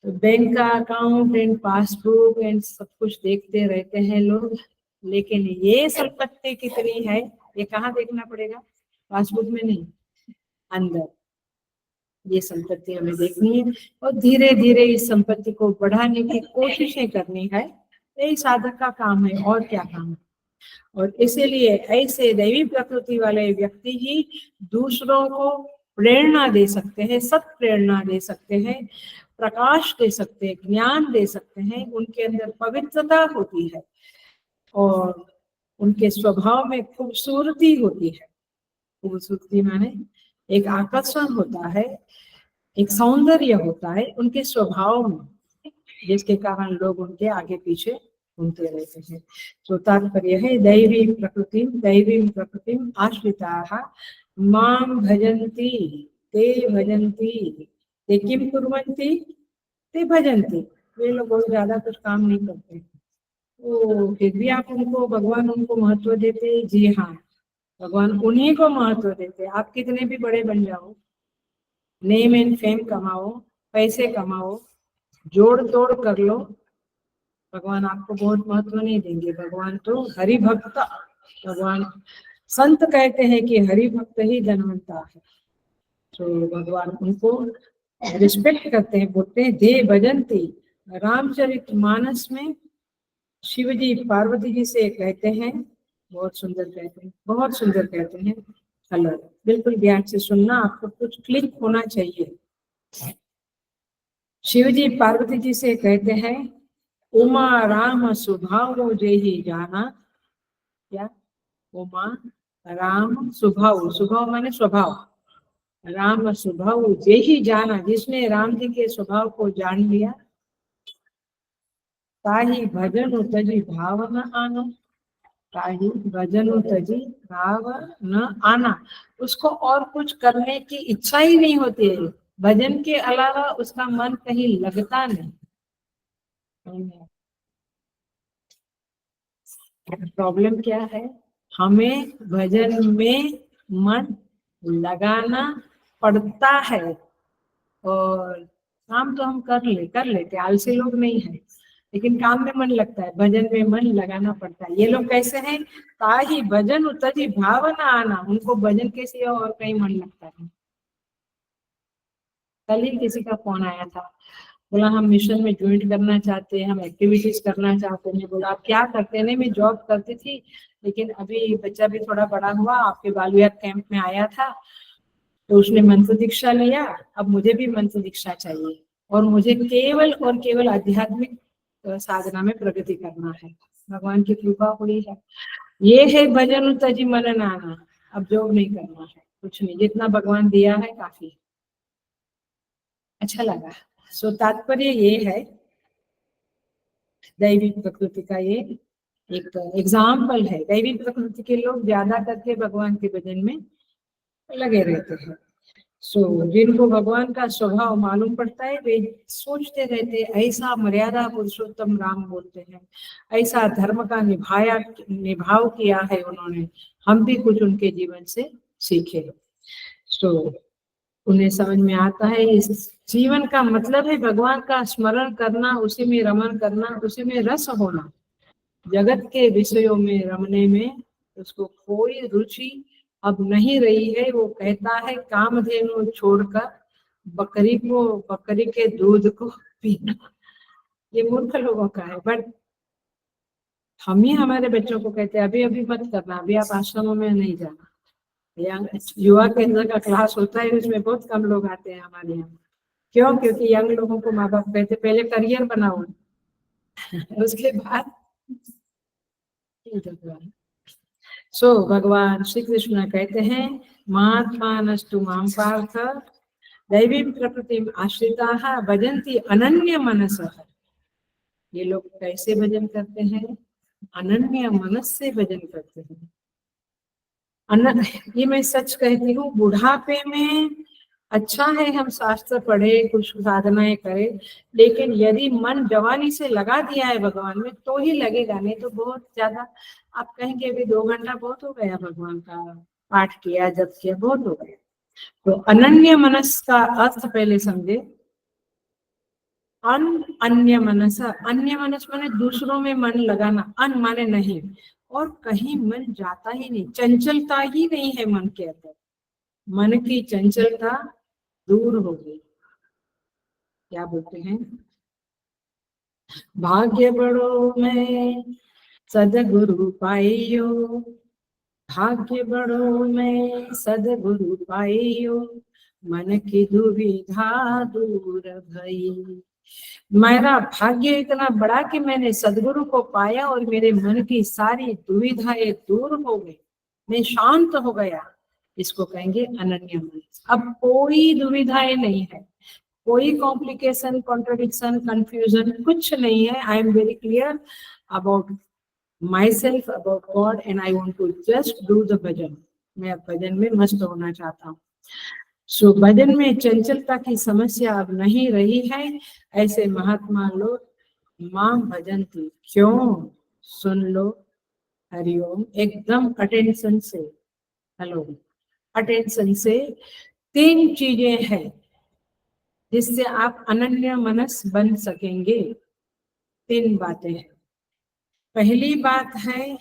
तो बैंक का अकाउंट एंड पासबुक एंड सब कुछ देखते रहते हैं लोग, लेकिन ये संपत्ति कितनी है ये कहाँ देखना पड़ेगा? पासबुक में नहीं, अंदर ये संपत्ति हमें देखनी है और धीरे धीरे इस संपत्ति को बढ़ाने की कोशिशें करनी है। यही साधक का काम है, और क्या काम है। और इसीलिए ऐसे दैवी प्रकृति वाले व्यक्ति ही दूसरों को प्रेरणा दे सकते हैं, सत प्रेरणा दे सकते हैं, प्रकाश दे सकते हैं, ज्ञान दे सकते हैं। उनके अंदर पवित्रता होती है और उनके स्वभाव में खूबसूरती होती है। खूबसूरती माने एक आकर्षण होता है, एक सौंदर्य होता है उनके स्वभाव में, जिसके कारण लोग उनके आगे पीछे घूमते रहते हैं। तो तात्पर्य है दैवी प्रकृति आश्रिताः मां भजन्ति ते भजन्ति ते किम कुर्वन्ति ते भजन्ति। वे लोग बहुत ज्यादा कुछ काम नहीं करते, तो फिर भी आप उनको, भगवान उनको महत्व देते। जी हाँ, भगवान उन्हीं को महत्व देते। आप कितने भी बड़े बन जाओ, नेम एंड फेम कमाओ, पैसे कमाओ, जोड़ तोड़ कर लो, भगवान आपको बहुत महत्व नहीं देंगे। भगवान तो हरि भक्त, भगवान संत कहते हैं कि हरि भक्त ही धनवंता है। तो भगवान उनको रिस्पेक्ट करते हैं, बोलते हैं दे भजन्ति। रामचरितमानस में शिव जी पार्वती जी से कहते हैं, बहुत सुंदर कहते हैं, बहुत सुंदर कहते हैं। हेलो, बिल्कुल ध्यान से सुनना, आपको कुछ क्लिक होना चाहिए। शिव जी पार्वती जी से कहते हैं उमा राम स्वभाव जेहि जाना। क्या? उमा राम स्वभाव, स्वभाव माने स्वभाव, राम स्वभाव जेहि जाना, जिसने राम जी के स्वभाव को जान लिया, ताहि भजन तजी भाव न आना, ताहि भजन तजी भाव न आना। उसको और कुछ करने की इच्छा ही नहीं होती है, भजन के अलावा उसका मन कहीं लगता नहीं। प्रॉब्लम क्या है? हमें भजन में मन लगाना पड़ता है, और काम तो हम कर लेते, आलसी लोग नहीं है, लेकिन काम में मन लगता है, भजन में मन लगाना पड़ता है। ये लोग कैसे हैं? ताही भजन उतजी भावना आना, उनको भजन के सिवा और कहीं मन लगता है। कल ही किसी का फोन आया था, बोला हम मिशन में ज्वाइन करना चाहते हैं, हम एक्टिविटीज करना चाहते हैं। बोला आप क्या करते हैं? नहीं मैं जॉब करती थी, लेकिन अभी बच्चा भी थोड़ा बड़ा हुआ, आपके बाल विहार कैंप में आया था तो उसने मंत्र दीक्षा लिया, अब मुझे भी मंत्र दीक्षा चाहिए और मुझे केवल और केवल आध्यात्मिक साधना में प्रगति करना है। भगवान की कृपा हुई है। ये है भजन तजी मन नाना। अब जॉब नहीं करना है, कुछ नहीं, जितना भगवान दिया है काफी। अच्छा लगा। सो तात्पर्य ये है, दैविक प्रकृति का ये एक एग्जाम्पल है। दैविक प्रकृति के लोग ज्यादा करके भगवान के भजन में लगे रहते हैं। सो जिनको भगवान का स्वभाव मालूम पड़ता है वे सोचते रहते हैं ऐसा मर्यादा पुरुषोत्तम राम बोलते हैं, ऐसा धर्म का निभाव किया है उन्होंने, हम भी कुछ उनके जीवन से सीखे। सो उन्हें समझ में आता है इस जीवन का मतलब है भगवान का स्मरण करना, उसी में रमन करना, उसी में रस होना। जगत के विषयों में रमने में उसको कोई रुचि अब नहीं रही है। वो कहता है कामधेनु छोड़कर बकरी के दूध को पीना। ये मूर्ख लोगों का है, बट हम ही हमारे बच्चों को कहते हैं अभी अभी मत करना, अभी आप आश्रमों में नहीं जाना। युवा केंद्र का क्लास होता है, उसमें बहुत कम लोग आते हैं हमारे यहाँ। क्यों? क्योंकि यंग लोगों को माँ बाप कहते पहले करियर बनाओ उसके बाद। सो भगवान श्री कृष्ण कहते हैं महात्मा नस्तु माम पार्थ दैवी प्रकृति आश्रिता भजन्ति अनन्य मनसः। ये लोग कैसे भजन करते हैं? अनन्य मनस से भजन करते हैं। ये मैं सच कहती हूँ, बुढ़ापे में अच्छा है हम शास्त्र पढ़े, कुछ साधनाएं करें, लेकिन यदि मन जवानी से लगा दिया है भगवान में तो ही लगेगा, नहीं तो बहुत ज्यादा आप कहेंगे अभी 2 घंटा बहुत हो गया, भगवान का पाठ किया, जप किया, बहुत हो गया। तो अनन्य मनस का अर्थ पहले समझे। अन्य मनस, अन्य मनस माने दूसरों में मन लगाना, अन माने नहीं, और कहीं मन जाता ही नहीं, चंचलता ही नहीं है मन के अंदर, मन की चंचलता दूर हो गई। क्या बोलते हैं? भाग्य बड़ो में सदगुरु पाइयो, भाग्य बड़ो में सदगुरु पाइयो, मन की दुविधा दूर भई। मेरा भाग्य इतना बड़ा कि मैंने सदगुरु को पाया और मेरे मन की सारी दुविधाएं दूर हो गई, मैं शांत हो गया। इसको कहेंगे अनन्य मन। अब कोई दुविधाएं नहीं है, कोई कॉम्प्लिकेशन, कॉन्ट्रडिक्शन, कंफ्यूजन कुछ नहीं है। I am very clear about myself, about God, and I want to just do the bhajan. मैं अब भजन में मस्त होना चाहता हूँ। सो भजन में चंचलता की समस्या अब नहीं रही है। ऐसे महात्मा लोग मां भजन्ति। क्यों? सुन लो, हरिओम, एकदम अटेंशन से। हेलो, अटेंशन से। 3 चीजें हैं जिससे आप अनन्य मनस बन सकेंगे। 3 बातें हैं। पहली बात है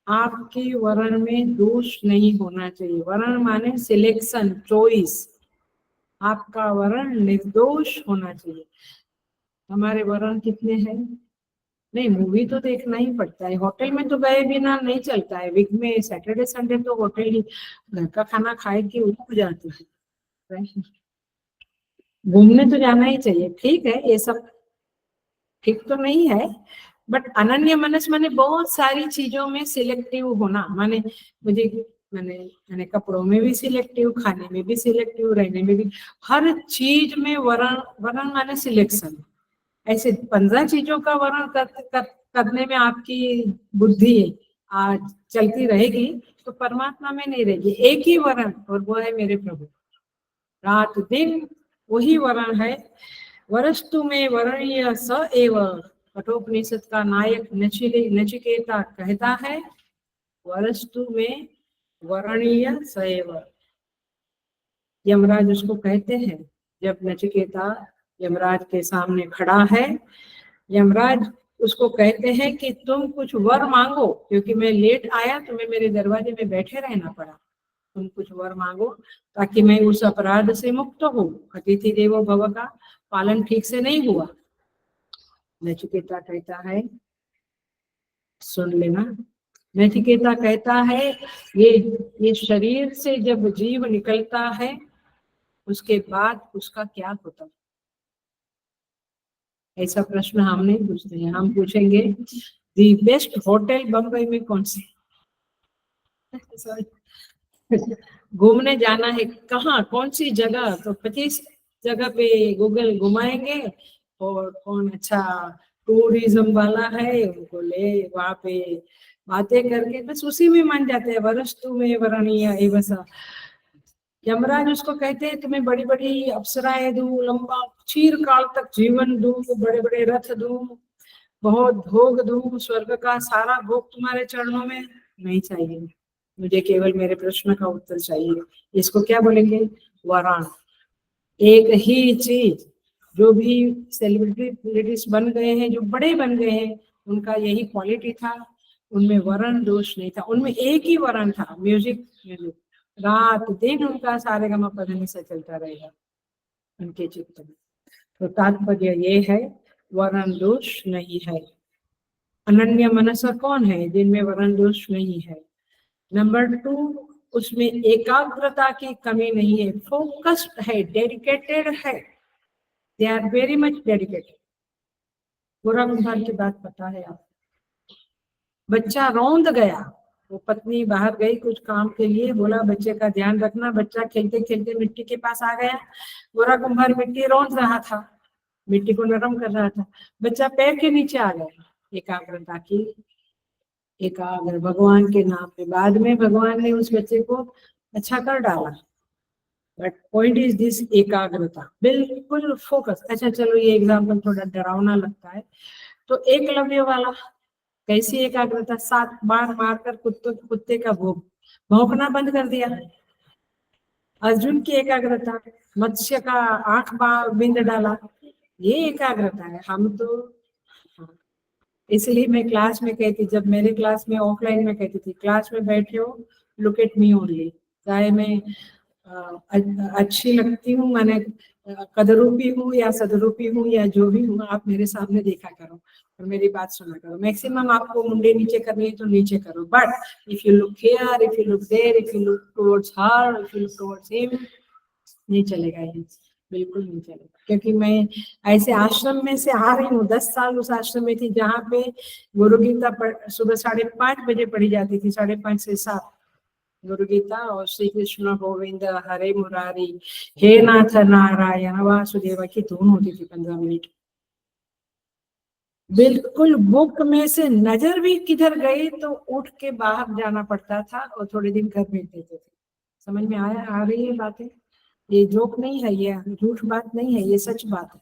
आपके वर्ण में दोष नहीं होना चाहिए। वर्ण माने सिलेक्शन, चॉइस। आपका वर्ण निर्दोष होना चाहिए। हमारे वर्ण कितने हैं? नहीं, मूवी तो देखना ही पड़ता है, होटल में तो गए बिना नहीं चलता है। वीक में सैटरडे संडे तो होटल ही, घर का खाना खाए के उठ जाते हैं। घूमने तो जाना ही चाहिए, ठीक है, ये सब ठीक तो नहीं है, बट अनन्य मनस माने बहुत सारी चीजों में सिलेक्टिव होना। माने मैंने कपड़ों में भी सिलेक्टिव, खाने में भी सिलेक्टिव, रहने में भी, हर चीज में वर्ण। वर्ण माने सिलेक्शन। ऐसे 15 चीजों का वर्ण करने में आपकी बुद्धि आज चलती रहेगी तो परमात्मा में नहीं रहेगी। एक ही वर्ण, और वो है मेरे प्रभु। रात दिन वही वर्ण है। वरस्तु में वर्णीय स एव। कठोपनिषद का नायक नचिकेता कहता है वरस्तु में वर्णीय स एव। यमराज उसको कहते हैं, जब नचिकेता यमराज के सामने खड़ा है, यमराज उसको कहते हैं कि तुम कुछ वर मांगो, क्योंकि मैं लेट आया, तुम्हें मेरे दरवाजे में बैठे रहना पड़ा, तुम कुछ वर मांगो ताकि मैं उस अपराध से मुक्त हूँ। अतिथि देवो भव का पालन ठीक से नहीं हुआ। नचिकेता कहता है, सुन लेना, नचिकेता कहता है ये शरीर से जब जीव निकलता है उसके बाद उसका क्या होता है? ऐसा प्रश्न हम नहीं पूछते हैं, हम पूछेंगे दी बेस्ट होटल बम्बई में कौन सी घूमने जाना है, कहाँ कौन सी जगह, तो 25 जगह पे गूगल घुमाएंगे और कौन अच्छा टूरिज्म वाला है उनको ले वहां पे बातें करके बस उसी में मान जाते हैं। वरस्तु में वरणीय एवसा, यमराज उसको कहते हैं तुम्हें बड़ी बड़ी अप्सराएं दूं, लंबा चीर काल तक जीवन दूं, बड़े बड़े रथ दूं, बहुत भोग दूं, स्वर्ग का सारा भोग तुम्हारे चरणों में नहीं चाहिए, मुझे केवल मेरे प्रश्न का उत्तर चाहिए। इसको क्या बोलेंगे? वराण। एक ही चीज, जो भी सेलिब्रिटीज बन गए हैं, जो बड़े बन गए हैं, उनका यही क्वालिटी था, उनमें वरण दोष नहीं था, उनमें एक ही वरण था, म्यूजिक। म्यूजिक रात दिन उनका सारे गमा पधनी से चलता रहेगा उनके चित्त में। तो तात्पर्य ये है वरण दोष नहीं है। अनन्य मनस कौन है? जिनमें वरण दोष नहीं है। नंबर 2, उसमें एकाग्रता की कमी नहीं है, फोकस्ड है, डेडिकेटेड है, they are very much dedicated. बुरा कुंभार की बात पता है आप? बच्चा रौंद गया, वो पत्नी बाहर गई कुछ काम के लिए, बोला बच्चे का ध्यान रखना, बच्चा खेलते खेलते मिट्टी के पास आ गया, गोरा कुंभार मिट्टी रौंद रहा था, मिट्टी को नरम कर रहा था, बच्चा पैर के नीचे आ गया। एकाग्रता की, एकाग्र भगवान के नाम पे, बाद में भगवान ने उस बच्चे को अच्छा कर डाला, बट पॉइंट इज दिस, एकाग्रता, बिल्कुल फोकस। अच्छा चलो ये एग्जाम्पल थोड़ा डरावना लगता है, तो एकलव्य वाला कैसी एकाग्रता, 7 बार मारकर कुत्ते का भौंकना बंद कर दिया। अर्जुन की एकाग्रता, मत्स्य का 8 बार बिंद डाला, ये एकाग्रता है। हम तो इसलिए मैं क्लास में कहती, जब मेरे क्लास में ऑफलाइन में कहती थी, क्लास में बैठे हो लुक एट मी ओनली, चाहे मैं अच्छी लगती हूँ, मैंने कदरूपी हूँ या सदरूपी हूँ या जो भी हूँ, आप मेरे सामने देखा करो और मेरी बात सुना करो। मैक्सिमम आपको मुंडे नीचे करनी है तो नीचे करो, but if you look here, if you look there, if you look towards her, if you look towards him, नहीं चलेगा ये, बिल्कुल नहीं चलेगा। क्योंकि मैं ऐसे आश्रम में से आ रही हूँ, 10 साल उस आश्रम में थी जहाँ पे गुरु गीता सुबह 5:30 बजे पढ़ी जाती थी, 5:30 से 7 गुरु गीता, और श्री कृष्ण गोविंद हरे मुरारी हे नाथ नारायण वासुदेव की धुन होती थी 15 मिनट। बिल्कुल बुक में से नजर भी किधर गई तो उठ के बाहर जाना पड़ता था और थोड़े दिन घर भेज देते थे। समझ में आ रही है बातें? ये जोक नहीं है, ये झूठ बात नहीं है, ये सच बात है।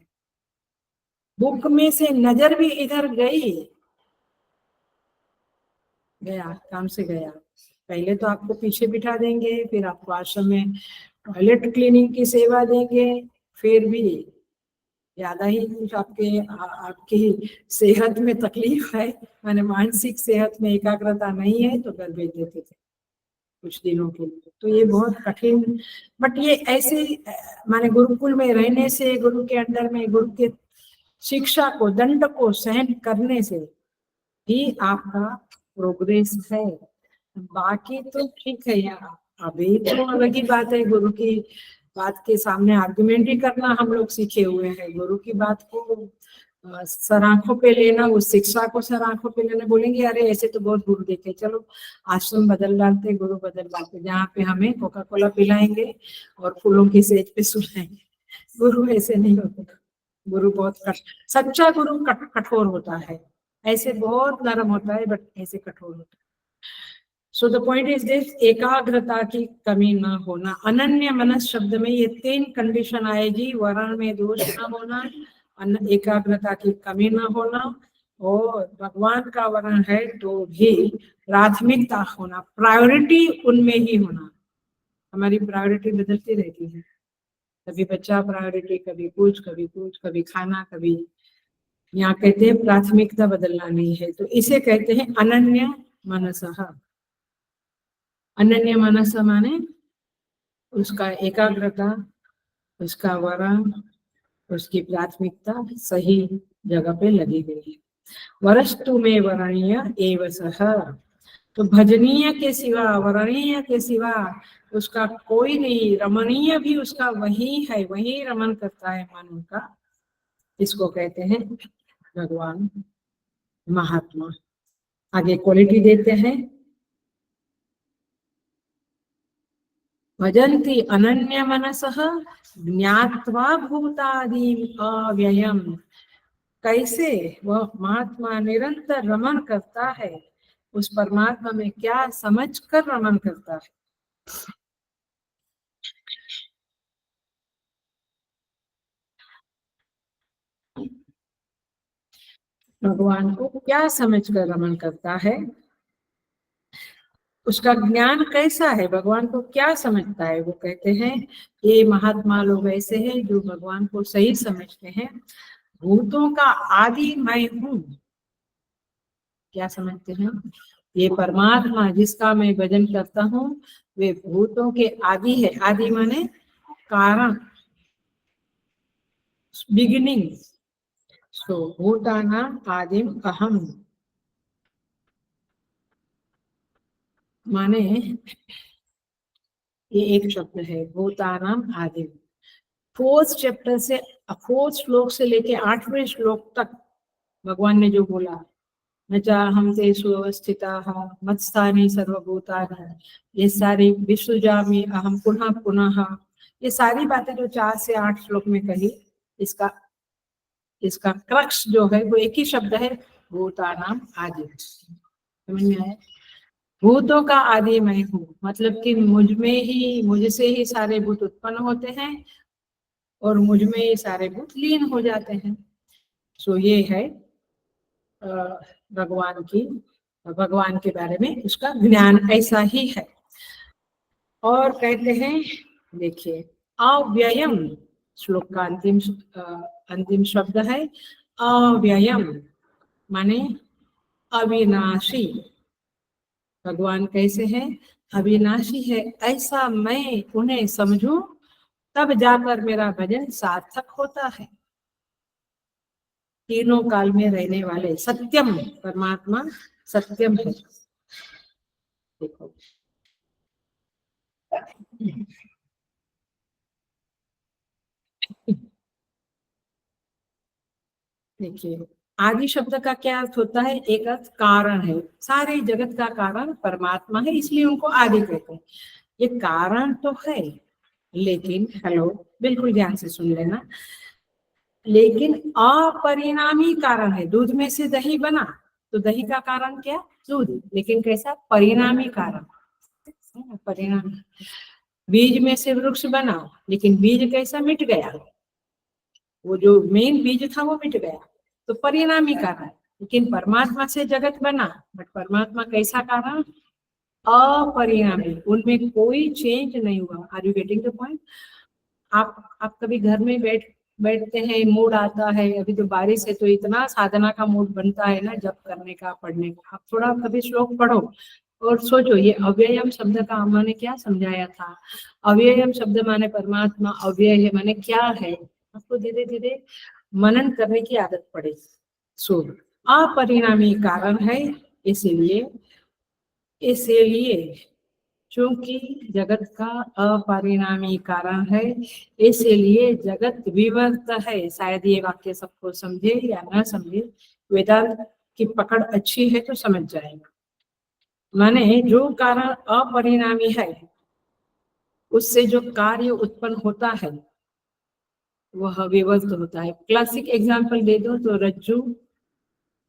बुक में से नजर भी इधर गई, गया काम से गया, पहले तो आपको पीछे बिठा देंगे, फिर आपको आश्रम में टॉयलेट क्लीनिंग की सेवा देंगे, फिर भी ज्यादा ही कुछ आपकी सेहत में तकलीफ है, माने मानसिक सेहत में एकाग्रता नहीं है, तो घर भेज देते थे कुछ दिनों के लिए। तो ये बहुत कठिन, बट ये ऐसे माने गुरुकुल में रहने से, गुरु के अंडर में, गुरु के शिक्षा को, दंड को सहन करने से ही आपका प्रोग्रेस है। बाकी तो ठीक है यार, अभी तो अलग ही बात है, गुरु की बात के सामने आर्गुमेंट ही करना हम लोग सीखे हुए हैं। गुरु की बात को सर आंखों पे लेना, उस शिक्षा को सर आंखों पे लेना, बोलेंगे अरे ऐसे तो बहुत गुरु देखे, चलो आश्रम बदल डालते, गुरु बदल डालते, जहाँ पे हमें कोका कोला पिलाएंगे और फूलों की सेज पे सुलाएंगे। गुरु ऐसे नहीं होते, गुरु बहुत सच्चा गुरु कठोर होता है, ऐसे बहुत नरम होता है, बट ऐसे कठोर होता है। So the point is this, एकाग्रता की कमी ना होना। अनन्य मनस शब्द में ये 3 कंडीशन आएगी, वर्ण में दोष ना होना, एकाग्रता की कमी ना होना, और भगवान का वर्ण है तो भी प्राथमिकता होना, प्रायोरिटी उनमें ही होना। हमारी प्रायोरिटी बदलती रहती है, कभी बच्चा प्रायोरिटी, कभी कुछ, कभी कुछ, कभी खाना, कभी, यहाँ कहते हैं प्राथमिकता बदलना नहीं है, तो इसे कहते हैं अनन्य मनसः। अनन्य मनस माने उसका एकाग्रता, उसका वरण, उसकी प्राथमिकता सही जगह पे लगी गई है। वरस्तु में वरणीय एव सह, तो भजनीय के सिवा, वरणीय के सिवा उसका कोई नहीं, रमणीय भी उसका वही है, वही रमन करता है मन उनका। इसको कहते हैं भगवान महात्मा। आगे क्वालिटी देते हैं, भजन्ति अनन्य मनसः ज्ञात्वा भूतादिम अव्ययम। कैसे वह महात्मा निरंतर रमन करता है, उस परमात्मा में क्या समझकर रमन करता है। भगवान को क्या समझकर रमन करता है, उसका ज्ञान कैसा है, भगवान को क्या समझता है। वो कहते हैं ये महात्मा लोग ऐसे हैं जो भगवान को सही समझते हैं। भूतों का आदि मैं हूँ, क्या समझते हैं, ये परमात्मा जिसका मैं भजन करता हूँ वे भूतों के आदि है। आदि माने कारण, बिगिनिंग। सो भूतानाम आदिम अहम, माने ये एक शब्द है भूतानाम आदिम। फोर्थ चैप्टर से, फोर्थ श्लोक से लेके 8वें श्लोक तक भगवान ने जो बोला, न चाहम तेषु अवस्थिताः मत्स्थानि सर्वभूतानि, ये सारी विसृजामि अहम पुनः पुनः, ये सारी बातें जो 4 से 8 श्लोक में कही, इसका इसका क्रक्स जो है वो एक ही शब्द है, भूतानाम आदि। समझ में आया? भूतों का आदि मैं हूँ, मतलब कि मुझ में ही, मुझसे ही सारे भूत उत्पन्न होते हैं और मुझ में ही सारे भूत लीन हो जाते हैं। सो ये है भगवान की, भगवान के बारे में उसका ज्ञान ऐसा ही है। और कहते हैं, देखिए, अव्ययम, श्लोक का अंतिम शब्द है अव्ययम, माने अविनाशी। भगवान कैसे हैं, अविनाशी है। ऐसा मैं उन्हें समझूं तब जाकर मेरा भजन सार्थक होता है। तीनों काल में रहने वाले सत्यम परमात्मा सत्यम है। देखो, देखिए, आदि शब्द का क्या अर्थ होता है, एक अर्थ कारण है, सारे जगत का कारण परमात्मा है, इसलिए उनको आदि कहते हैं। ये कारण तो है, लेकिन हेलो, बिल्कुल ध्यान से सुन लेना, लेकिन अपरिणामी कारण है। दूध में से दही बना तो दही का कारण क्या, दूध, लेकिन कैसा परिणामी कारण, परिणाम। बीज में से वृक्ष बना, लेकिन बीज कैसा, मिट गया, वो जो मेन बीज था वो मिट गया, तो परिणामी कारण। लेकिन परमात्मा से जगत बना, बट परमात्मा कैसा कारण, अपरिणामी, उनमें कोई चेंज नहीं हुआ। Are you getting the point? आप कभी घर में बैठते हैं, मूड आता है, अभी तो बारिश है तो इतना साधना का मूड बनता है ना, जप करने का, पढ़ने का। आप थोड़ा कभी श्लोक पढ़ो और सोचो, ये अव्ययम शब्द का हमने क्या समझाया था। अव्ययम शब्द माने परमात्मा अव्यय है, माने क्या है, आपको धीरे धीरे मनन करने की आदत पड़ेगी। सो अपरिणामी कारण है, इसीलिए इसीलिए क्योंकि जगत का अपरिणामी कारण है, इसलिए जगत विवर्त है। शायद ये वाक्य सबको समझे या न समझे, वेदांत की पकड़ अच्छी है तो समझ जाएगा। माने जो कारण अपरिणामी है, उससे जो कार्य उत्पन्न होता है वह विवर्त होता है। क्लासिक एग्जाम्पल दे दो तो, रज्जू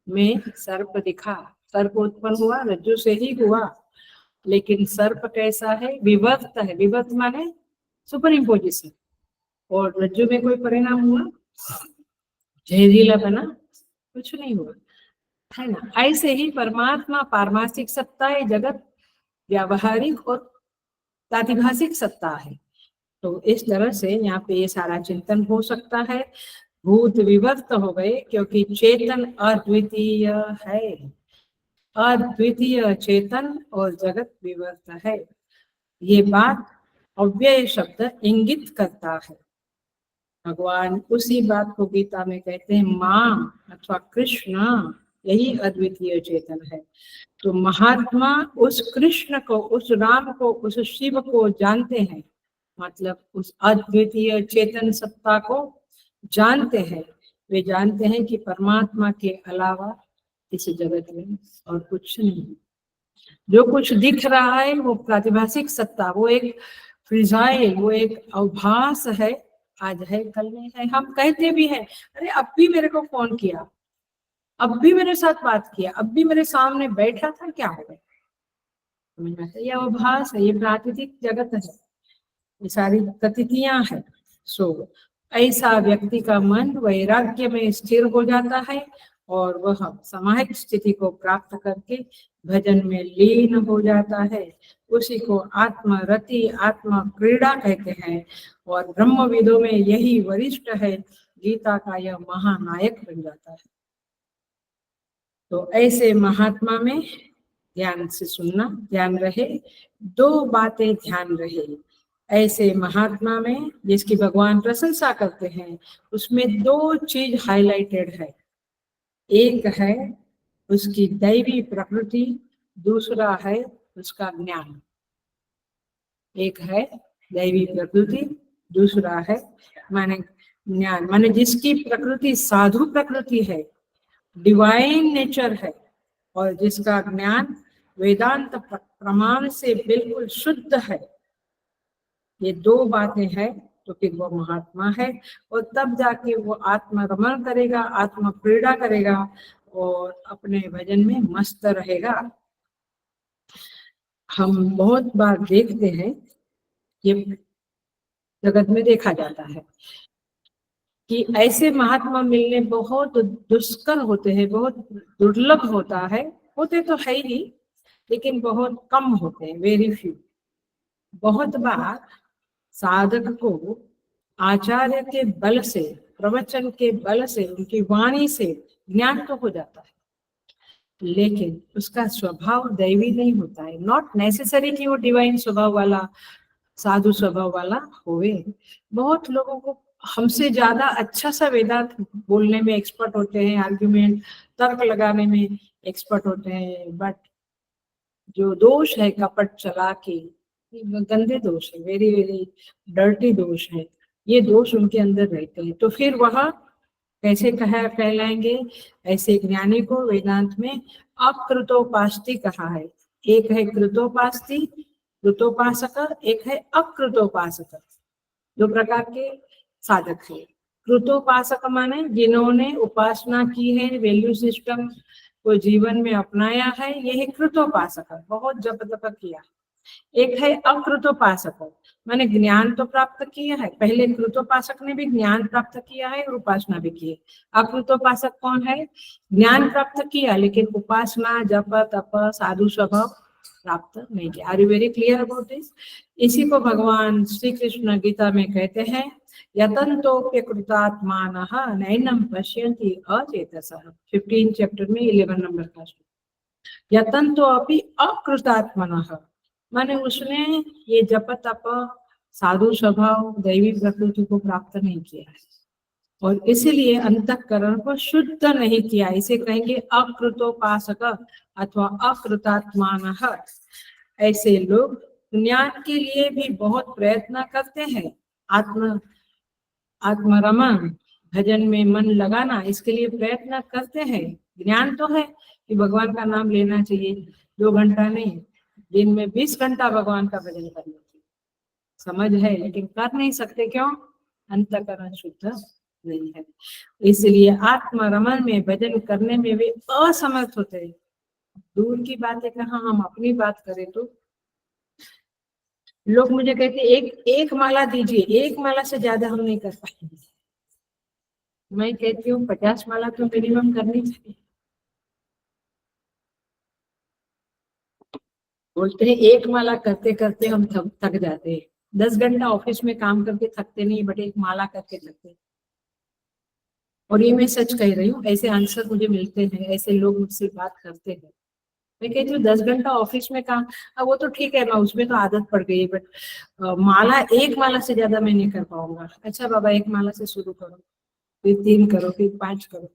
में सर्प दिखा, सर्प उत्पन्न हुआ रज्जू से ही हुआ, लेकिन सर्प कैसा है, विवर्त है। विवर्त माने सुपर इम्पोजिशन, और रज्जु में कोई परिणाम हुआ, जहरीला बना, कुछ नहीं हुआ, है ना। ऐसे ही परमात्मा पारमार्थिक सत्ता है, जगत व्यावहारिक और प्रातिभाषिक सत्ता है। तो इस तरह से यहाँ पे ये सारा चिंतन हो सकता है। भूत विवर्त हो गए क्योंकि चेतन अद्वितीय है, अद्वितीय चेतन और जगत विवर्त है। ये बात अव्यय शब्द इंगित करता है। भगवान उसी बात को गीता में कहते हैं, माँ अथवा कृष्ण यही अद्वितीय चेतन है। तो महात्मा उस कृष्ण को, उस राम को, उस शिव को जानते हैं, मतलब उस अद्वितीय चेतन सत्ता को जानते हैं। वे जानते हैं कि परमात्मा के अलावा इस जगत में और कुछ नहीं। जो कुछ दिख रहा है वो प्रातिभाषिक सत्ता, वो एक फ्रिजाइल, वो एक अवभास है। आज है कल नहीं है। हम कहते भी हैं, अरे अब भी मेरे को फोन किया, अब भी मेरे साथ बात किया, अब भी मेरे सामने बैठा था, क्या हो गया? समझ में आता है? ये अवभास है, ये प्राकृतिक जगत है, ये सारी प्रतीतियां है। सो ऐसा व्यक्ति का मन वैराग्य में स्थिर हो जाता है और वह समाहिक स्थिति को प्राप्त करके भजन में लीन हो जाता है। उसी को आत्मरति, आत्म क्रीड़ा कहते हैं और ब्रह्मविदों में यही वरिष्ठ है। गीता का यह महानायक बन जाता है। तो ऐसे महात्मा में ध्यान से सुनना, ध्यान रहे, दो बातें ध्यान रहे। ऐसे महात्मा में जिसकी भगवान प्रशंसा करते हैं, उसमें दो चीज हाईलाइटेड है। एक है उसकी दैवी प्रकृति, दूसरा है उसका ज्ञान। एक है दैवी प्रकृति, दूसरा है माने ज्ञान। माने जिसकी प्रकृति साधु प्रकृति है, डिवाइन नेचर है, और जिसका ज्ञान वेदांत प्रमाण से बिल्कुल शुद्ध है। ये दो बातें हैं तो फिर वो महात्मा है। और तब जाके वो आत्मरमण करेगा, आत्म क्रीड़ा करेगा और अपने भजन में मस्त रहेगा। हम बहुत बार देखते हैं, ये जगत में देखा जाता है कि ऐसे महात्मा मिलने बहुत दुष्कर होते हैं, बहुत दुर्लभ होता है। होते तो है ही, लेकिन बहुत कम होते हैं, वेरी फ्यू। बहुत बार साधक को आचार्य के बल से, प्रवचन के बल से, उनकी वाणी से ज्ञान तो हो जाता है, लेकिन उसका स्वभाव दैवी नहीं होता है। नॉट नेसेसरी कि वो डिवाइन स्वभाव वाला, साधु स्वभाव वाला होवे। बहुत लोगों को हमसे ज्यादा अच्छा सा वेदांत बोलने में एक्सपर्ट होते हैं, आर्ग्यूमेंट तर्क लगाने में एक्सपर्ट होते हैं, बट जो दोष है कपट चालाकी, गंदे दोष है, वेरी वेरी डर्टी दोष है, ये दोष उनके अंदर रहते हैं। तो फिर वह कैसे कहलाएंगे? ऐसे ज्ञानी को वेदांत में अकृतोपास्ति कहा है। एक है कृतोपास्ति, कृतोपासक, एक है अकृतोपासक। दो प्रकार के साधक है। कृतोपासक माने जिन्होंने उपासना की है, वैल्यू सिस्टम को जीवन में अपनाया है, यह कृतोपासक, बहुत जप तप किया। एक है अकृतोपासक, मैंने ज्ञान तो प्राप्त किया है, पहले कृतोपासक ने भी ज्ञान प्राप्त किया है और उपासना भी की है। अकृतोपासक कौन है? ज्ञान प्राप्त किया लेकिन उपासना, जप तप, साधु स्वभाव प्राप्त नहीं किया। Are you very clear about this? इसी को भगवान श्री कृष्ण गीता में कहते हैं, यतन्तोप्य कृतात्मानः नैनं पश्यन्ति अचेतसः। 15 चैप्टर में 11 नंबर का श्लोक। यतन्तो अपि अकृतात्मनः, माने उसने ये जप तप, साधु स्वभाव, दैवी प्रकृति को प्राप्त नहीं किया है और इसीलिए अंतःकरण को शुद्ध नहीं किया। इसे कहेंगे अकृतोपासक अथवा अकृतात्मानः। ऐसे लोग ज्ञान के लिए भी बहुत प्रयत्न करते हैं, आत्मरमण, भजन में मन लगाना, इसके लिए प्रयत्न करते हैं। ज्ञान तो है कि भगवान का नाम लेना चाहिए, 2 घंटा नहीं, दिन में 20 घंटा भगवान का भजन करना चाहिए, समझ है, लेकिन कर नहीं सकते। क्यों? अंतःकरण शुद्ध नहीं है। इसलिए आत्मरमण में, भजन करने में वे असमर्थ होते हैं। दूर की बात है, कहाँ हम अपनी बात करें तो लोग मुझे कहते एक माला दीजिए, एक माला से ज्यादा हम नहीं कर पाएंगे। मैं कहती हूँ 50 माला तो मिनिमम करनी चाहिए। बोलते हैं एक माला करते करते हम थक जाते हैं। 10 घंटा ऑफिस में काम करके थकते नहीं, बट एक माला करके थकते। और ये मैं सच कह रही हूँ, ऐसे आंसर मुझे मिलते हैं, ऐसे लोग मुझसे बात करते हैं। मैं कहती हूँ 10 घंटा ऑफिस में काम, अब वो तो ठीक है, मैं उसमें तो आदत पड़ गई है, बट माला, एक माला से ज्यादा मैं नहीं कर पाऊंगा। अच्छा बाबा, एक माला से शुरू करो, फिर 3 करो, फिर 5 करो।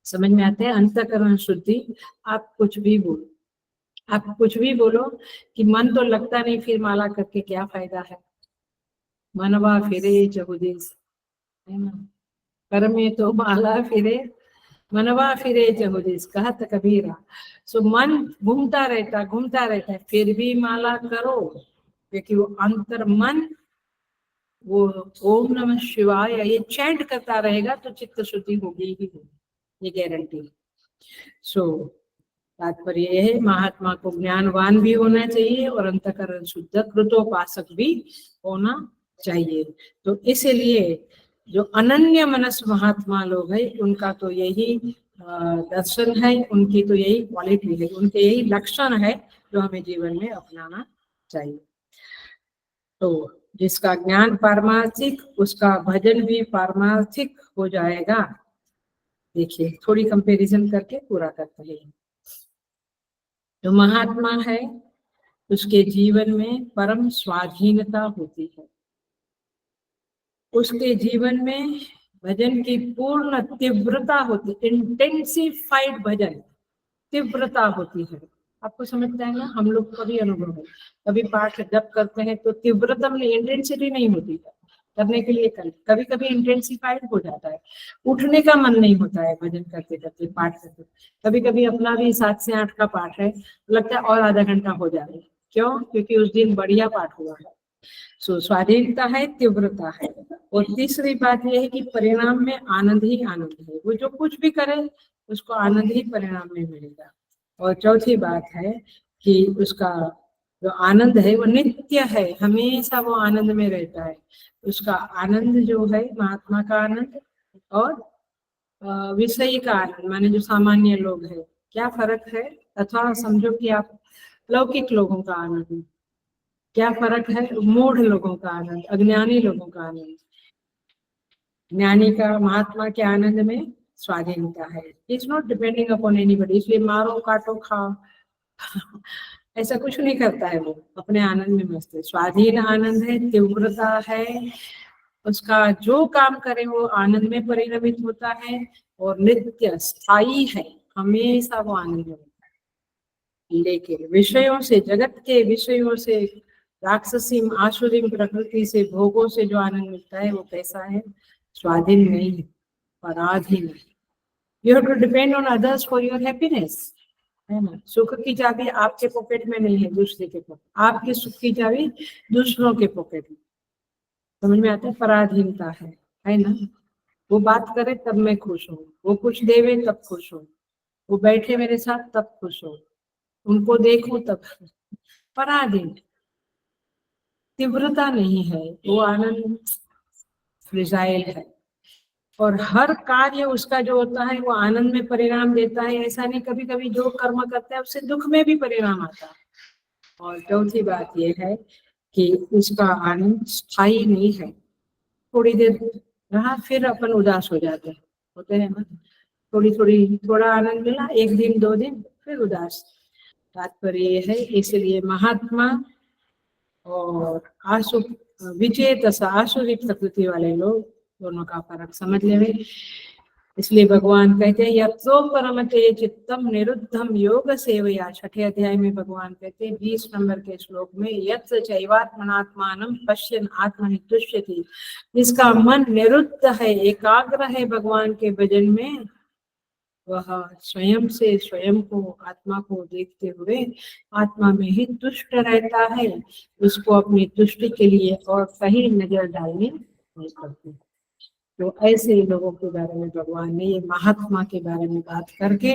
समझ में आता है? अंतःकरण शुद्धि। आप कुछ भी बोलो, आप कुछ भी बोलो कि मन तो लगता नहीं, फिर माला करके क्या फायदा है। मनवा फिरे जहुदिस, है ना? कर्म में तो माला फिरे, मनवा फिरे जहुदिस, कहत कबीरा। सो मन घूमता रहता है, फिर भी माला करो, क्योंकि वो अंतर मन वो ओम नमः शिवाय ये चैंट करता रहेगा तो चित्त शुद्धि होगी ही होगी, ये गारंटी। सो तात्पर्य यह है, महात्मा को ज्ञानवान भी होना चाहिए और अंतःकरण शुद्ध कृतोपासक भी होना चाहिए। तो इसलिए जो अनन्य मनस महात्मा लोग हैं, उनका तो यही दर्शन है, उनकी तो यही क्वालिटी है, उनके यही लक्षण है जो हमें जीवन में अपनाना चाहिए। तो जिसका ज्ञान पारमार्थिक, उसका भजन भी पारमार्थिक हो जाएगा। देखिए थोड़ी कंपैरिजन करके पूरा करते हैं। जो महात्मा है उसके जीवन में परम स्वाधीनता होती है, उसके जीवन में भजन की पूर्ण तीव्रता होती, इंटेंसिफाइड भजन, तीव्रता होती है। आपको समझता है ना? हम लोग का भी अनुभव है, कभी पाठ जब करते हैं तो तीव्रता में इंटेंसिटी नहीं होती है करने के लिए, कभी कभी इंटेंसिफाइड हो जाता है, उठने का मन नहीं होता है भजन करते करते, पाठ करते। कभी कभी अपना भी 7 से 8 का पाठ है, लगता है और आधा घंटा हो जाए। क्यों? क्योंकि उस दिन बढ़िया पाठ हुआ है। सो स्वाधीनता है, तीव्रता है। और तीसरी बात यह है कि परिणाम में आनंद ही आनंद है, वो जो कुछ भी करे उसको आनंद ही परिणाम में मिलेगा। और चौथी बात है कि उसका जो आनंद है वो नित्य है, हमेशा वो आनंद में रहता है। उसका आनंद जो है महात्मा का आनंद और विषयी का आनंद, माने जो सामान्य लोग हैं, क्या फर्क है? अथवा समझो कि आप लौकिक लोगों का आनंद, क्या फर्क है? मूढ़ लोगों का आनंद, अज्ञानी लोगों का आनंद। ज्ञानी का, महात्मा के आनंद में स्वाधीनता है, it's not depending upon anybody. इसलिए मारो काटो खाओ ऐसा कुछ नहीं करता है, वो अपने आनंद में मस्त है। स्वाधीन आनंद है, तीव्रता है, उसका जो काम करे वो आनंद में परिणमित होता है और नित्य स्थायी है, हमेशा वो आनंद में होता है। लेकिन विषयों से, जगत के विषयों से, राक्षसी आसुरी प्रकृति से, भोगों से जो आनंद मिलता है वो कैसा है? स्वाधीन नहीं है, पराधीन है। You have to depend on others for your happiness, है ना? सुख की चाबी आपके पॉकेट में नहीं है, दूसरे के पॉकेट, आपके सुख की चाबी दूसरों के पॉकेट में। समझ में आता है? पराधीनता है ना? वो बात करे तब मैं खुश हूँ, वो कुछ देवे तब खुश हूँ, वो बैठे मेरे साथ तब खुश हूँ, उनको देखूं तब। पराधीन, तीव्रता नहीं है, वो आनंद फ्रिजाइल है। और हर कार्य उसका जो होता है वो आनंद में परिणाम देता है, ऐसा नहीं कभी कभी जो कर्म करता है उससे दुख में भी परिणाम आता है। और चौथी बात यह है कि उसका आनंद स्थायी नहीं है, थोड़ी देर रहा फिर अपन उदास हो जाते हैं, होते हैं ना? थोड़ा आनंद मिला, 1 दिन 2 दिन, फिर उदास। तात्पर्य यह है, इसलिए महात्मा और आसु विचेत आसुरी प्रकृति वाले लोग, दोनों का फर्क समझ ले। इसलिए भगवान कहते हैं यत्रो परमते चित्तम निरुद्धम योग सेवया, 6ठे अध्याय में भगवान कहते हैं 20 नंबर के श्लोक में, यत्र चैवात्मनात्मानं पश्यन् आत्मनि तुष्यति, जिसका मन निरुद्ध है, एकाग्र है भगवान के भजन में, वह स्वयं से स्वयं को, आत्मा को देखते हुए आत्मा में ही तुष्ट रहता है, उसको अपनी तुष्टि के लिए और सही नजर डालनी नहीं पड़ती। तो ऐसे लोगों के बारे में भगवान ने, ये महात्मा के बारे में बात करके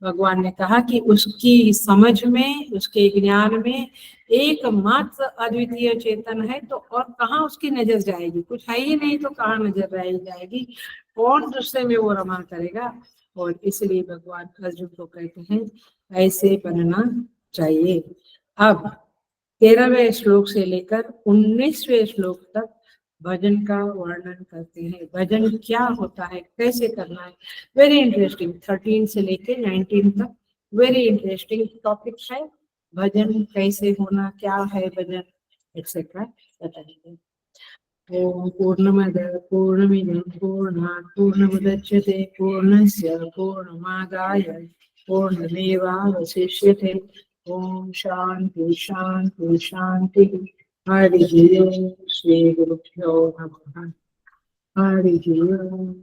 भगवान ने कहा कि उसकी समझ में, उसके ज्ञान में एकमात्र अद्वितीय चेतन है, तो और कहाँ उसकी नजर जाएगी? कुछ है ही नहीं तो कहाँ नजर रह जाएगी? कौन दूसरे में वो रमा करेगा? और इसलिए भगवान अर्जुन को कहते हैं ऐसे बनना चाहिए। अब 13वें श्लोक से लेकर 19वें श्लोक तक भजन का वर्णन करते हैं। भजन क्या होता है, कैसे करना है, वेरी इंटरेस्टिंग। 13 से लेके 19 तक वेरी इंटरेस्टिंग टॉपिक है। भजन कैसे होना, क्या है भजन, एक्सेट्रा बताएंगे। ओम पूर्णमद पूर्णमिदं पूर्णात् पूर्णमुदच्यते पूर्णस्य पूर्णमादाय पूर्णमेवावशिष्यते। ओम शांति शांति शांति। हरि ओम। श्री गुरुभ्यो नमः। हरि ओम।